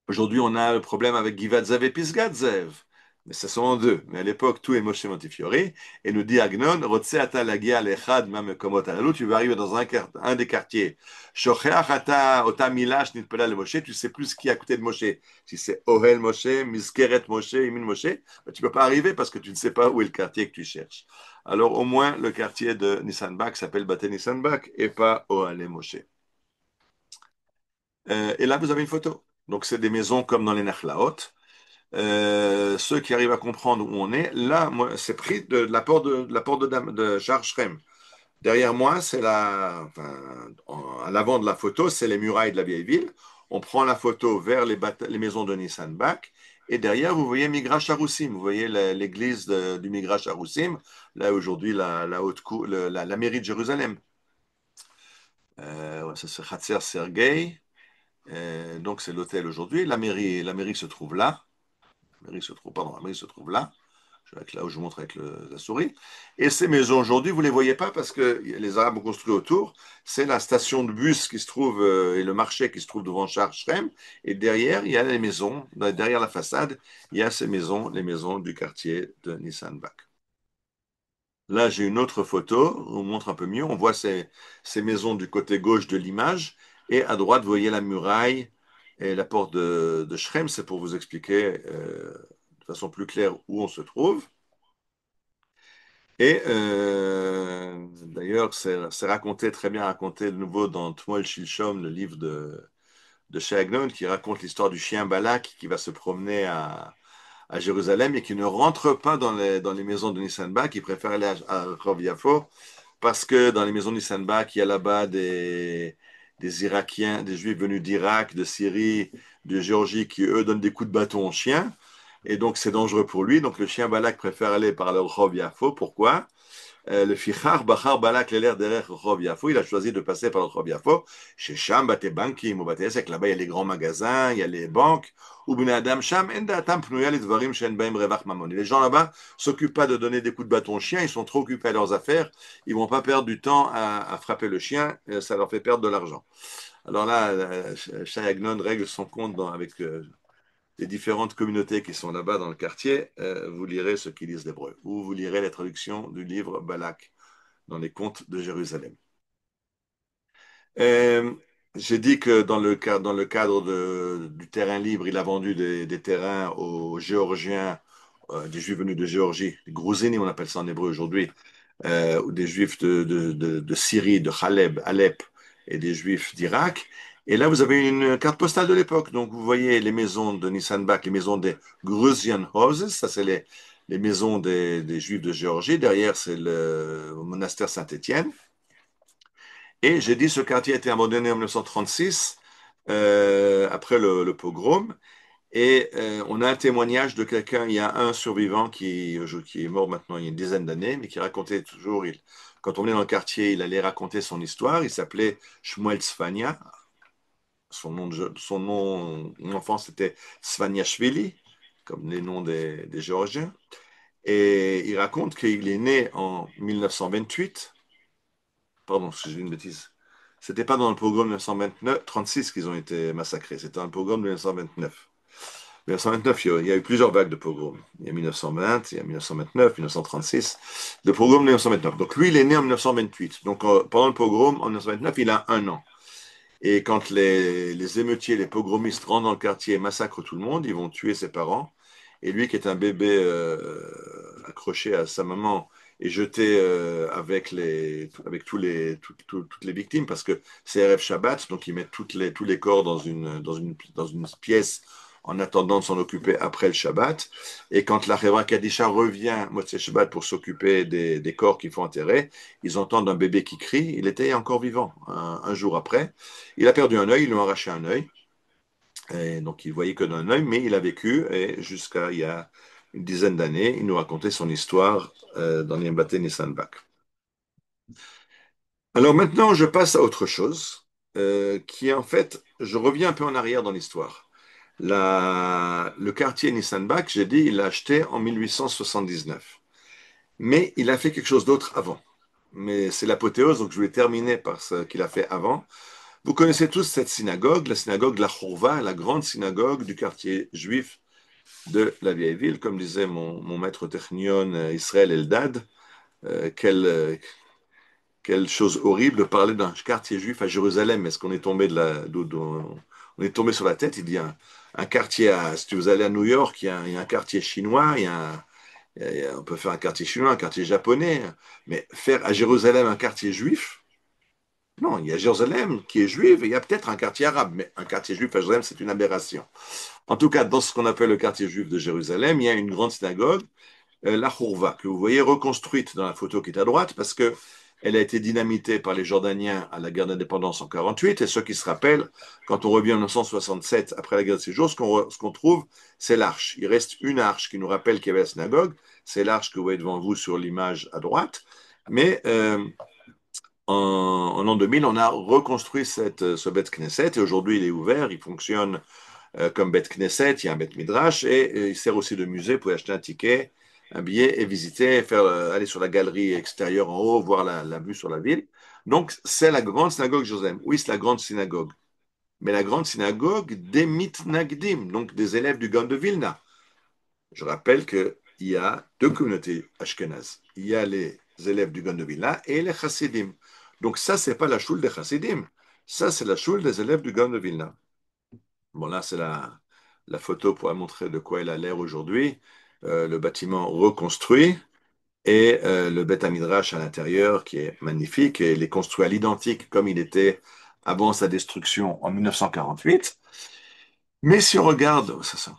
Aujourd'hui, on a le problème avec Givat Zev et Pisgat Zev. Mais ce sont en deux. Mais à l'époque, tout est Moshe Montefiore. Et nous dit Agnon, Rotse ata lagia lechad mamekomot alalu, tu vas arriver dans un des quartiers. Shocheach ata ota milash nitpela le Moshe, tu sais plus ce qui est à côté de Moshe. Si c'est Ohel Moshe, Miskeret Moshe, Yumin Moshe, ben, tu ne peux pas arriver parce que tu ne sais pas où est le quartier que tu cherches. Alors au moins, le quartier de Nissan Bak s'appelle Bate Nissan Bak et pas Ohale Moshe. Et là, vous avez une photo. Donc, c'est des maisons comme dans les Nachlaot. Ceux qui arrivent à comprendre où on est, là, moi, c'est pris de la porte de Shar Shrem. Derrière moi, à l'avant de la photo, c'est les murailles de la vieille ville. On prend la photo vers les maisons de Nissan Bak. Et derrière, vous voyez Migrash Haroussim. Vous voyez l'église du Migrash Haroussim. Là, aujourd'hui, la haute cour, la mairie de Jérusalem. Ouais, ça, c'est Hatzer Sergei. Donc, c'est l'hôtel aujourd'hui. La mairie se trouve là. La mairie se trouve là. Là où je vous montre avec la souris. Et ces maisons aujourd'hui, vous ne les voyez pas parce que les Arabes ont construit autour. C'est la station de bus qui se trouve et le marché qui se trouve devant Shar Shrem. Et derrière, il y a les maisons. Derrière la façade, il y a ces maisons, les maisons du quartier de Nissan Bak. Là, j'ai une autre photo. On montre un peu mieux. On voit ces maisons du côté gauche de l'image. Et à droite, vous voyez la muraille et la porte de Shrem. C'est pour vous expliquer de façon plus claire où on se trouve. Et d'ailleurs, c'est raconté, très bien raconté de nouveau dans Tmol Shilshom, le livre de Shai Agnon, qui raconte l'histoire du chien Balak qui va se promener à Jérusalem et qui ne rentrent pas dans les maisons de Nissan Bach, qui préfèrent aller à Rov Yafo parce que dans les maisons de Nissan Bach, il y a là-bas des Irakiens, des Juifs venus d'Irak, de Syrie, de Géorgie qui, eux, donnent des coups de bâton aux chiens. Et donc, c'est dangereux pour lui. Donc, le chien Balak préfère aller par le Rov Yafo. Pourquoi? Le fichar Bachar Balak Leler derech Rov Yafo, il a choisi de passer par le Rov Yafo. Chez Sham, Bate Bankim, ou Bate Esek, là-bas, il y a les grands magasins, il y a les banques. Ou Bnei Adam Sham, En Da'atam Pnuya Lidvarim Shen Baim Revach Mamon. Et les gens là-bas s'occupent pas de donner des coups de bâton au chien, ils sont trop occupés à leurs affaires, ils vont pas perdre du temps à frapper le chien, ça leur fait perdre de l'argent. Alors là, Shai Agnon règle son compte avec les différentes communautés qui sont là-bas dans le quartier. Vous lirez ceux qui lisent l'hébreu, ou vous lirez la traduction du livre Balak dans les contes de Jérusalem. Euh, j'ai dit que dans le cadre du terrain libre, il a vendu des terrains aux Géorgiens, des Juifs venus de Géorgie, les Grouzini, on appelle ça en hébreu aujourd'hui, ou des Juifs de Syrie, de Khaleb, Alep, et des Juifs d'Irak. Et là, vous avez une carte postale de l'époque. Donc, vous voyez les maisons de Nissan Bach, les maisons des Gruzian Houses, ça c'est les maisons des Juifs de Géorgie. Derrière, c'est le monastère Saint-Étienne. Et j'ai dit ce quartier a été abandonné en 1936, après le pogrom. Et on a un témoignage de quelqu'un, il y a un survivant qui est mort maintenant il y a une dizaine d'années, mais qui racontait toujours, quand on venait dans le quartier, il allait raconter son histoire. Il s'appelait Shmuel Tzfania. Son nom d'enfant, c'était Tzfaniashvili, comme les noms des Géorgiens. Et il raconte qu'il est né en 1928. Pardon, si j'ai dit une bêtise. C'était pas dans le pogrom de 1929, 36 qu'ils ont été massacrés. C'était dans le pogrom de 1929. 1929, il y a eu plusieurs vagues de pogroms. Il y a 1920, il y a 1929, 1936. Le pogrom de 1929. Donc lui, il est né en 1928. Donc pendant le pogrom, en 1929, il a 1 an. Et quand les émeutiers, les pogromistes rentrent dans le quartier et massacrent tout le monde, ils vont tuer ses parents. Et lui, qui est un bébé accroché à sa maman et jeté avec toutes les victimes, parce que c'est RF Shabbat, donc ils mettent tous les corps dans une pièce en attendant de s'en occuper après le Shabbat. Et quand la Chevra Kadisha revient, Motzei Shabbat, pour s'occuper des corps qu'il faut enterrer, ils entendent un bébé qui crie. Il était encore vivant un jour après. Il a perdu un œil, ils lui ont arraché un œil. Et donc, il voyait que d'un œil, mais il a vécu, et jusqu'à il y a une dizaine d'années, il nous racontait son histoire dans Niembate Nissan Bach. Alors maintenant, je passe à autre chose, qui est en fait, je reviens un peu en arrière dans l'histoire. Le quartier Nissan Bach, j'ai dit, il l'a acheté en 1879. Mais il a fait quelque chose d'autre avant. Mais c'est l'apothéose, donc je vais terminer par ce qu'il a fait avant. Vous connaissez tous cette synagogue, la synagogue de la Chourva, la grande synagogue du quartier juif de la vieille ville, comme disait mon maître technion Israël Eldad. Quelle chose horrible de parler d'un quartier juif à Jérusalem. Est-ce qu'on est tombé on est tombé sur la tête? Il y a un quartier si vous allez à New York, il y a un quartier chinois, on peut faire un quartier chinois, un quartier japonais, mais faire à Jérusalem un quartier juif, non, il y a Jérusalem qui est juive et il y a peut-être un quartier arabe, mais un quartier juif à Jérusalem, c'est une aberration. En tout cas, dans ce qu'on appelle le quartier juif de Jérusalem, il y a une grande synagogue, la Hourva, que vous voyez reconstruite dans la photo qui est à droite, parce que elle a été dynamitée par les Jordaniens à la guerre d'indépendance en 48. Et ceux qui se rappellent, quand on revient en 1967, après la guerre de ces jours, ce qu'on trouve, c'est l'arche. Il reste une arche qui nous rappelle qu'il y avait la synagogue. C'est l'arche que vous voyez devant vous sur l'image à droite. Mais en l'an 2000, on a reconstruit ce Beth Knesset. Et aujourd'hui, il est ouvert. Il fonctionne comme Beth Knesset, il y a un Beth Midrash et il sert aussi de musée. Vous pouvez acheter un ticket, un billet et visiter, aller sur la galerie extérieure en haut, voir la vue sur la ville. Donc, c'est la grande synagogue de Jérusalem. Oui, c'est la grande synagogue. Mais la grande synagogue des Mitnagdim, donc des élèves du Gaon de Vilna. Je rappelle qu'il y a deux communautés ashkénazes. Il y a les élèves du Gaon de Vilna et les Chassidim. Donc, ça, c'est pas la choule des Chassidim. Ça, c'est la choule des élèves du Gaon de Vilna. Bon, là, c'est la photo pour montrer de quoi elle a l'air aujourd'hui. Le bâtiment reconstruit et le Beth Midrash à l'intérieur qui est magnifique. Et il est construit à l'identique comme il était avant sa destruction en 1948. Mais si on regarde, ça,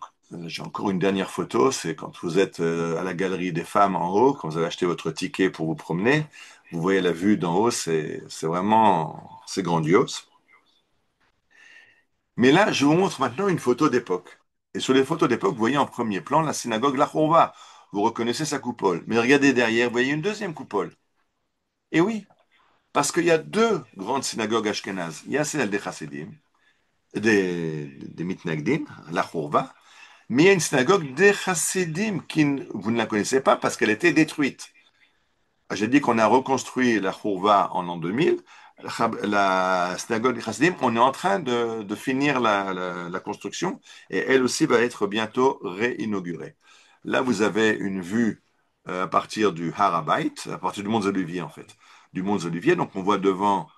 J'ai encore une dernière photo, c'est quand vous êtes à la galerie des femmes en haut, quand vous avez acheté votre ticket pour vous promener, vous voyez la vue d'en haut, c'est vraiment, c'est grandiose. Mais là, je vous montre maintenant une photo d'époque. Et sur les photos d'époque, vous voyez en premier plan la synagogue La Chourva. Vous reconnaissez sa coupole. Mais regardez derrière, vous voyez une deuxième coupole. Et oui, parce qu'il y a deux grandes synagogues ashkénazes. Il y a celle des Chassidim, des Mitnagdim, La Chourva, mais il y a une synagogue des Chassidim vous ne la connaissez pas parce qu'elle était détruite. J'ai dit qu'on a reconstruit la Chourva en l'an 2000. La synagogue des Chassidim, on est en train de finir la construction et elle aussi va être bientôt réinaugurée. Là, vous avez une vue à partir du Harabait, à partir du Mont Olivier en fait, du Mont Olivier. Donc on voit devant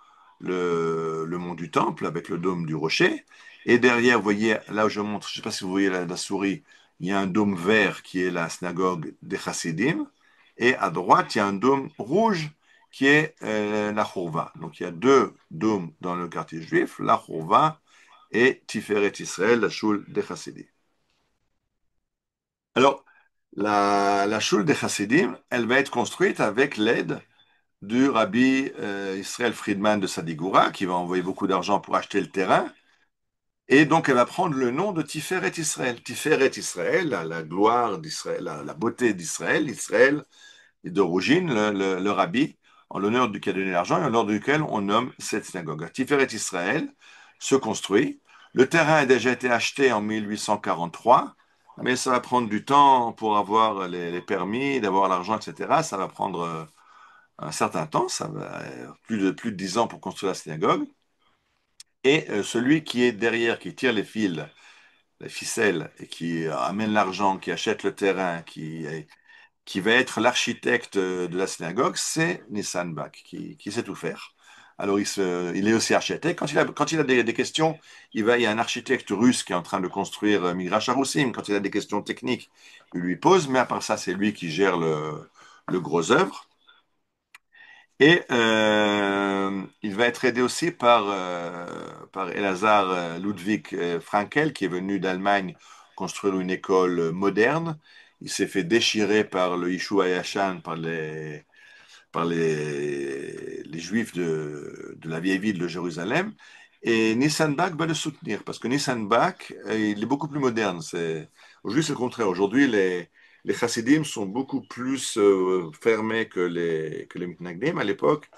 le mont du Temple avec le dôme du rocher. Et derrière, vous voyez, là où je montre, je ne sais pas si vous voyez la souris, il y a un dôme vert qui est la synagogue des Chassidim. Et à droite, il y a un dôme rouge qui est la Chourva. Donc il y a deux dômes dans le quartier juif, la Chourva et Tiferet Israël, la Shul des Chassidim. Alors, la Shul des Chassidim, elle va être construite avec l'aide du rabbi Israël Friedman de Sadigoura, qui va envoyer beaucoup d'argent pour acheter le terrain. Et donc, elle va prendre le nom de Tiferet Israël. Tiferet Israël, la gloire d'Israël, la beauté d'Israël, Israël et d'origine, le rabbi, en l'honneur duquel a donné l'argent et en l'honneur duquel on nomme cette synagogue. Tiferet Israël se construit. Le terrain a déjà été acheté en 1843, mais ça va prendre du temps pour avoir les permis, d'avoir l'argent, etc. Ça va prendre un certain temps, ça va plus de 10 ans pour construire la synagogue. Et celui qui est derrière, qui tire les fils, les ficelles, et qui amène l'argent, qui achète le terrain, qui va être l'architecte de la synagogue, c'est Nissan Bach, qui sait tout faire. Alors, il est aussi architecte. Quand il a des questions, il y a un architecte russe qui est en train de construire Migrash Harussim. Quand il a des questions techniques, il lui pose, mais à part ça, c'est lui qui gère le gros œuvre. Et il va être aidé aussi par Elazar Ludwig Frankel, qui est venu d'Allemagne construire une école moderne. Il s'est fait déchirer par le Yeshua Yashan, par les Juifs de la vieille ville de Jérusalem. Et Nissan Bach va le soutenir, parce que Nissan Bach, il est beaucoup plus moderne. Aujourd'hui, c'est le contraire. Aujourd'hui, les chassidim sont beaucoup plus fermés que les mitnagdim. À l'époque,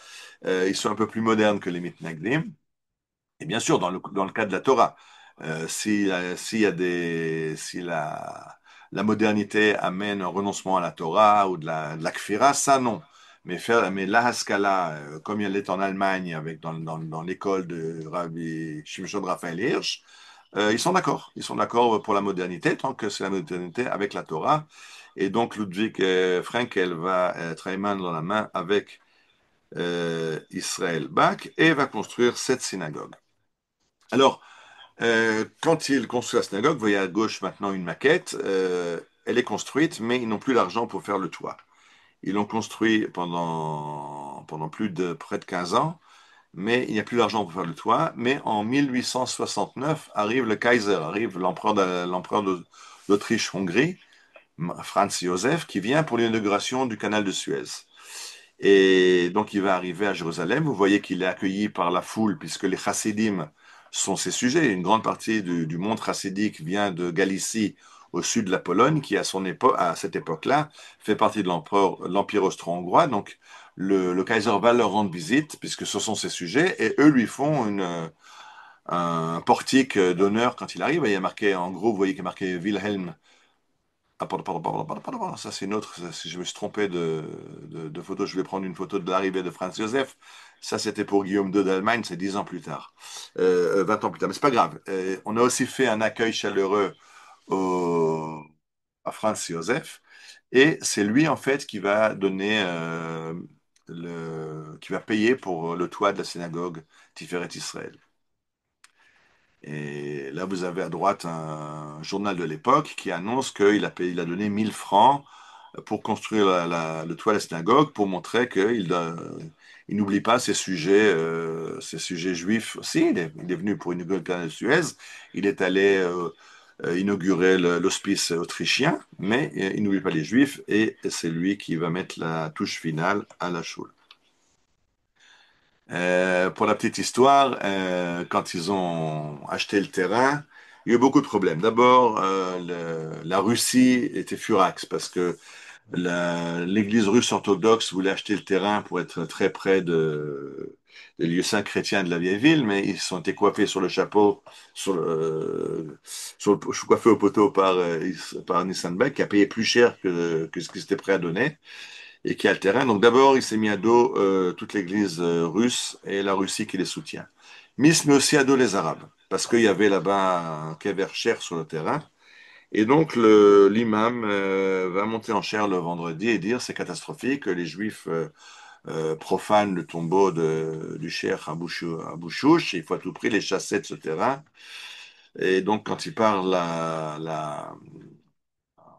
ils sont un peu plus modernes que les mitnagdim. Et bien sûr, dans le cas de la Torah, si la modernité amène un renoncement à la Torah ou de la kfira, ça non. Mais la Haskalah, comme elle est en Allemagne, dans l'école de Rabbi Shimshon Raphaël Hirsch, ils sont d'accord. Ils sont d'accord pour la modernité, tant que c'est la modernité avec la Torah. Et donc, Ludwig Frankel va travailler main dans la main avec Israël Bach et va construire cette synagogue. Alors, quand ils construisent la synagogue, vous voyez à gauche maintenant une maquette. Elle est construite, mais ils n'ont plus l'argent pour faire le toit. Ils l'ont construit pendant plus de près de 15 ans, mais il n'y a plus d'argent pour faire le toit. Mais en 1869 arrive le Kaiser, arrive l'empereur d'Autriche-Hongrie, Franz Joseph, qui vient pour l'inauguration du canal de Suez. Et donc il va arriver à Jérusalem. Vous voyez qu'il est accueilli par la foule, puisque les chassidim sont ses sujets. Une grande partie du monde chassidique vient de Galicie, au sud de la Pologne, qui à cette époque-là fait partie de l'Empire austro-hongrois. Donc le Kaiser va leur rendre visite, puisque ce sont ses sujets, et eux lui font un portique d'honneur quand il arrive. Et il y a marqué, en gros, vous voyez qu'il y a marqué Wilhelm. Ah, pardon, ça c'est une autre. Je me suis trompé de photo. Je vais prendre une photo de l'arrivée de Franz Joseph. Ça, c'était pour Guillaume II d'Allemagne, c'est 10 ans plus tard. 20 ans plus tard. Mais c'est pas grave. On a aussi fait un accueil chaleureux à Franz Joseph. Et c'est lui, en fait, qui va donner, qui va payer pour le toit de la synagogue Tiferet Israël. Et là, vous avez à droite un journal de l'époque qui annonce il a donné 1000 francs pour construire le toit de la synagogue pour montrer qu'il n'oublie pas ses sujets juifs aussi. Il est venu pour une gueule de Suez. Il est allé inaugurer l'hospice autrichien, mais il n'oublie pas les Juifs et c'est lui qui va mettre la touche finale à la choule. Pour la petite histoire, quand ils ont acheté le terrain, il y a eu beaucoup de problèmes. D'abord, la Russie était furax parce que l'Église russe orthodoxe voulait acheter le terrain pour être très près des lieux saints chrétiens de la vieille ville, mais ils se sont été coiffés sur le chapeau, coiffés au poteau par Nissan Beck, qui a payé plus cher que ce qu'ils étaient prêts à donner et qui a le terrain. Donc d'abord, il s'est mis à dos toute l'Église russe et la Russie qui les soutient. Mais il se met aussi à dos les Arabes, parce qu'il y avait là-bas un kever cher sur le terrain. Et donc l'imam va monter en chair le vendredi et dire c'est catastrophique, les Juifs profanent le tombeau du cheikh Abou Chouch, il faut à tout prix les chasser de ce terrain. Et donc quand il parle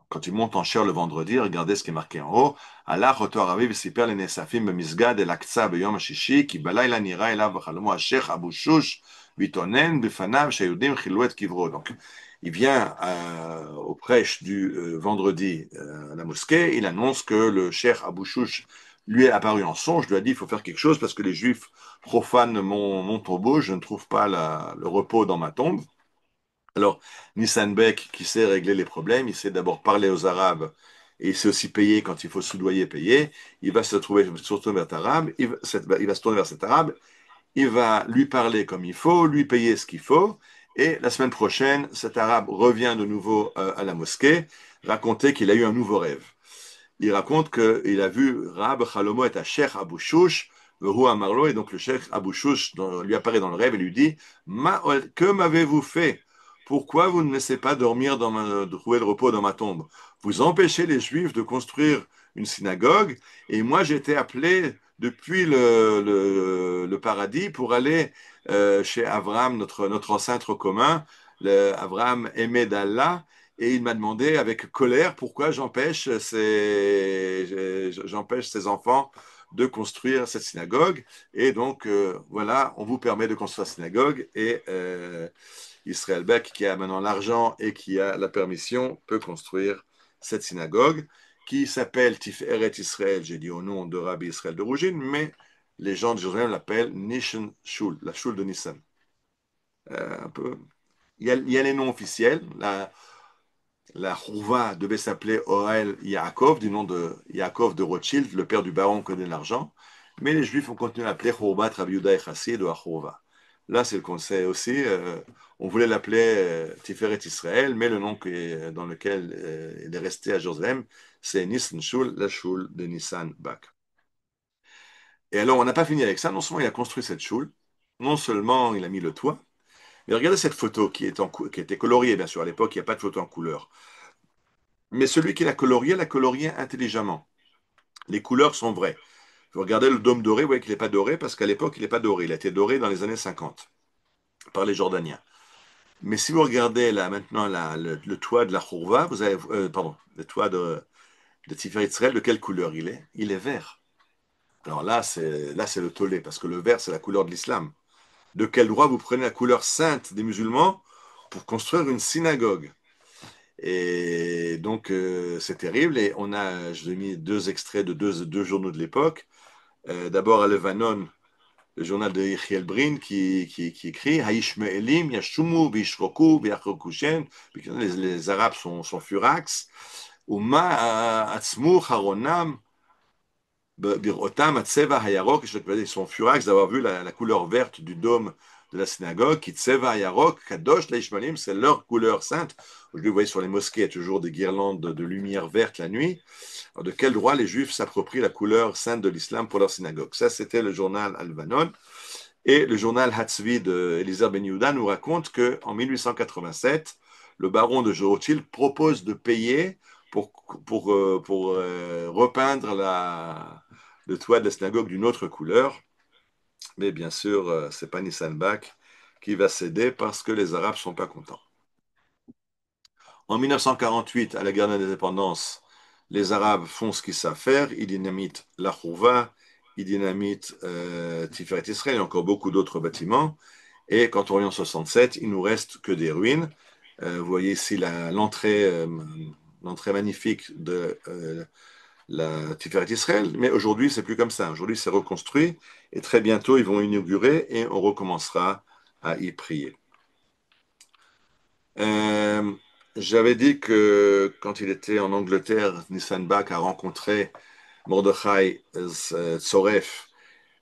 quand il monte en chair le vendredi, regardez ce qui est marqué en haut. Allah rotor aviv siper le nesafim b'misgad el aksa b'yom hashishi ki balayla nira elav b'chalmo ha-sheikh Abou Chouch vitonen b'fanav shayudim chilou et kivro. Donc, il vient au prêche du vendredi à la mosquée, il annonce que le cheikh Abou Chouch lui est apparu en songe, lui a dit il faut faire quelque chose parce que les juifs profanent mon tombeau, je ne trouve pas le repos dans ma tombe. Alors, Nissan Beck, qui sait régler les problèmes, il sait d'abord parler aux Arabes et il sait aussi payer quand il faut soudoyer, payer. Il va se trouver surtout vers cet Arabe, il va se tourner vers cet Arabe, il va lui parler comme il faut, lui payer ce qu'il faut. Et la semaine prochaine, cet Arabe revient de nouveau à la mosquée, raconter qu'il a eu un nouveau rêve. Il raconte qu'il a vu Rab Chalomo et Cheikh Abou Chouch, Vehu Amarlo, et donc le Cheikh Abou Chouch lui apparaît dans le rêve et lui dit que m'avez-vous fait? Pourquoi vous ne me laissez pas dormir de trouver le repos dans ma tombe? Vous empêchez les Juifs de construire une synagogue, et moi j'ai été appelé depuis le paradis pour aller chez Abraham, notre ancêtre commun, Abraham aimé d'Allah, et il m'a demandé avec colère pourquoi j'empêche ces enfants de construire cette synagogue. Et donc, voilà, on vous permet de construire la synagogue. Et Israël Beck, qui a maintenant l'argent et qui a la permission, peut construire cette synagogue qui s'appelle Tiferet Israël. J'ai dit au nom de Rabbi Israël de Rougine, mais les gens de Jérusalem l'appellent Nishan Shul, la Shul de Nissan. Un peu. Il y a les noms officiels. La Chouva devait s'appeler Orel Yaakov, du nom de Yaakov de Rothschild, le père du baron qui donnait l'argent. Mais les Juifs ont continué à l'appeler Chouvat Rabbi Yehuda et Chassid ou Achouva. Là, c'est le conseil aussi. On voulait l'appeler Tiferet Israël, mais le nom dans lequel il est resté à Jérusalem, c'est Nissan Shul, la Shul de Nissan Bak. Et alors, on n'a pas fini avec ça. Non seulement il a construit cette Shul, non seulement il a mis le toit, mais regardez cette photo qui était coloriée, bien sûr. À l'époque, il n'y a pas de photo en couleur. Mais celui qui l'a colorié intelligemment. Les couleurs sont vraies. Vous regardez le dôme doré, vous voyez qu'il n'est pas doré parce qu'à l'époque, il n'est pas doré. Il a été doré dans les années 50 par les Jordaniens. Mais si vous regardez là maintenant le toit de la Khourva, pardon, le toit de Tiferet Israël, de quelle couleur il est? Il est vert. Alors là c'est le tollé parce que le vert c'est la couleur de l'islam. De quel droit vous prenez la couleur sainte des musulmans pour construire une synagogue? Et donc, c'est terrible. Et je vous ai mis deux extraits de deux journaux de l'époque. D'abord à Lebanon, le journal de Yechiel Brin qui écrit Haishme'elim yashumu bishroku biachrokushen. Les Arabes sont furax. Uma atzmu haronam birotam atseva hayarok. Ils sont furax d'avoir vu la couleur verte du dôme de la synagogue. Qui tseva hayarok kadosh leishmalim, c'est leur couleur sainte. Je le voyais sur les mosquées, il y a toujours des guirlandes de lumière verte la nuit. Alors, de quel droit les Juifs s'approprient la couleur sainte de l'islam pour leur synagogue? Ça, c'était le journal Al-Vanon. Et le journal Hatzvi d'Eliezer Ben Yehuda nous raconte qu'en 1887, le baron de Rothschild propose de payer pour repeindre le toit de la synagogue d'une autre couleur. Mais bien sûr, c'est pas Nissan Bach qui va céder parce que les Arabes sont pas contents. En 1948, à la guerre d'indépendance, les Arabes font ce qu'ils savent faire. Ils dynamitent la Chouva, ils dynamitent Tiferet Israël et encore beaucoup d'autres bâtiments. Et quand on est en 67, il nous reste que des ruines. Vous voyez ici l'entrée magnifique de la Tiferet Israël, mais aujourd'hui, c'est plus comme ça. Aujourd'hui, c'est reconstruit et très bientôt, ils vont inaugurer et on recommencera à y prier. Euh, J'avais dit que quand il était en Angleterre, Nissan Bach a rencontré Mordechai Tzoref,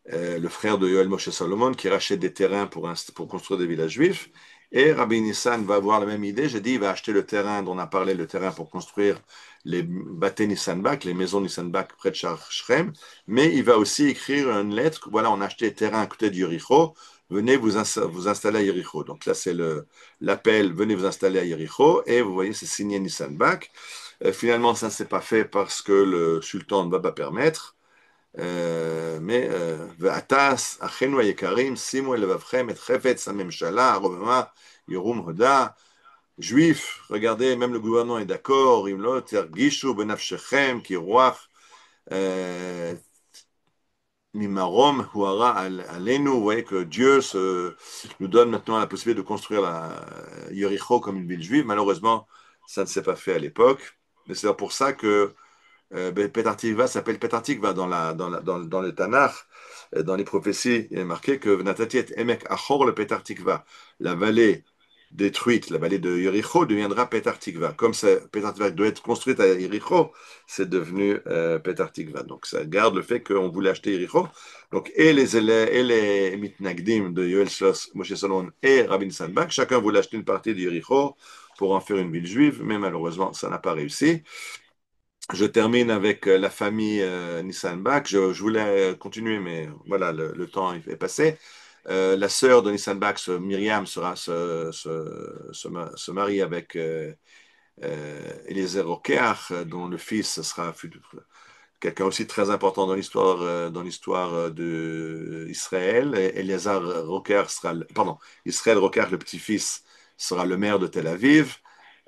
le frère de Yoel Moshe Salomon, qui rachète des terrains pour construire des villages juifs. Et Rabbi Nissan va avoir la même idée. J'ai dit, il va acheter le terrain dont on a parlé, le terrain pour construire les bâtés Nissan Bach, les maisons Nissan Bach près de Shrem. Mais il va aussi écrire une lettre. Voilà, on a acheté le terrain à côté de Yericho. Venez vous installer à Yericho. Donc là, c'est l'appel, venez vous installer à Yericho. Et vous voyez, c'est signé Nissan Bach. Finalement, ça ne s'est pas fait parce que le sultan ne va pas permettre. Mais ועתה אחינו היקרים, שימו אל לבבכם את חפץ הממשלה, הרוממה, ירום הודה. Juifs, regardez, même le gouvernement est d'accord, אם לא תרגישו בנפשכם כי רוח ממרום הוארה עלינו. Vous voyez que Dieu nous donne maintenant la possibilité de construire la Yericho comme une ville juive. Malheureusement, ça ne s'est pas fait à l'époque. Mais c'est pour ça que Petar Tikva s'appelle Petar Tikva dans le Tanakh, dans les prophéties, il est marqué que Vnatati et Emek Achor le Petar Tikva, la vallée détruite, la vallée de Yericho deviendra Petar Tikva. Comme Petar Tikva doit être construite à Yericho, c'est devenu Petar Tikva. Donc ça garde le fait qu'on voulait acheter Yericho. Donc et les mitnagdim de Yoel Moshe Salomon et Rabbi Sanbach, chacun voulait acheter une partie de Yericho pour en faire une ville juive, mais malheureusement ça n'a pas réussi. Je termine avec la famille Nissan Bach. Je voulais continuer, mais voilà, le temps est passé. La sœur de Nissan Bach, Myriam, se marie avec Eliezer Rokeach, dont le fils sera quelqu'un aussi très important dans l'histoire de Israël. Eliezer Rokeach Israël Rokeach, le petit-fils, sera le maire de Tel Aviv.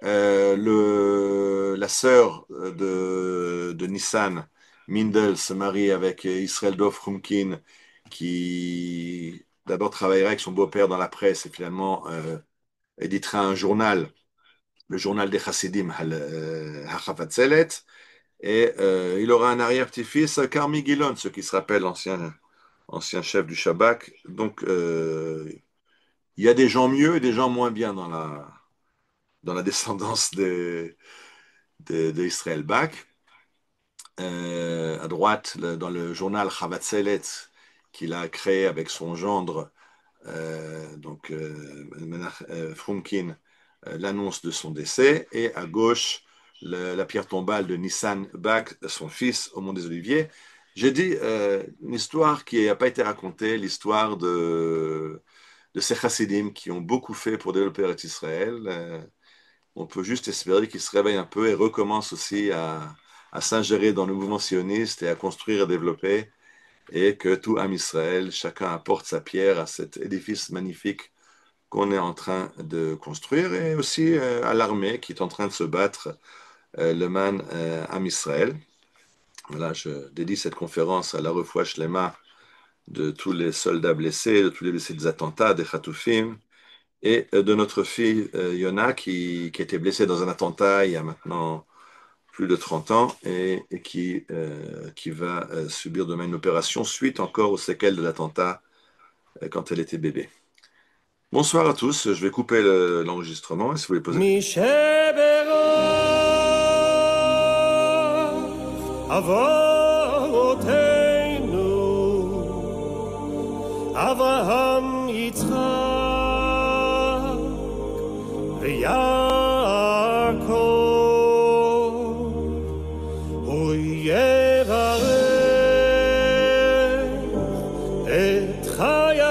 La sœur de Nissan, Mindel, se marie avec Israël Dov Rumkin, qui d'abord travaillera avec son beau-père dans la presse et finalement éditera un journal, le journal des Chassidim, Hachavatzelet. Et il aura un arrière-petit-fils, Carmi Gilon, ce qui se rappelle ancien chef du Shabak. Donc, il y a des gens mieux et des gens moins bien dans la descendance de Israël Bach. À droite, dans le journal Chavatzelet, qu'il a créé avec son gendre, Frumkin, l'annonce de son décès. Et à gauche, la pierre tombale de Nissan Bach, son fils, au Mont des Oliviers. J'ai dit une histoire qui n'a pas été racontée, l'histoire de ces chassidim qui ont beaucoup fait pour développer Israël. On peut juste espérer qu'ils se réveillent un peu et recommencent aussi à s'ingérer dans le mouvement sioniste et à construire et développer, et que tout Am Israël, chacun apporte sa pierre à cet édifice magnifique qu'on est en train de construire, et aussi à l'armée qui est en train de se battre, le man Am Israël. Voilà, je dédie cette conférence à la refoua shlema de tous les soldats blessés, de tous les blessés des attentats, des Khatoufim, et de notre fille Yona qui a été blessée dans un attentat il y a maintenant plus de 30 ans et qui va subir demain une opération suite encore aux séquelles de l'attentat quand elle était bébé. Bonsoir à tous, je vais couper l'enregistrement et si vous voulez poser des questions. Avraham, Yitzchak, Yaakov, Hu yevarech et Chaya.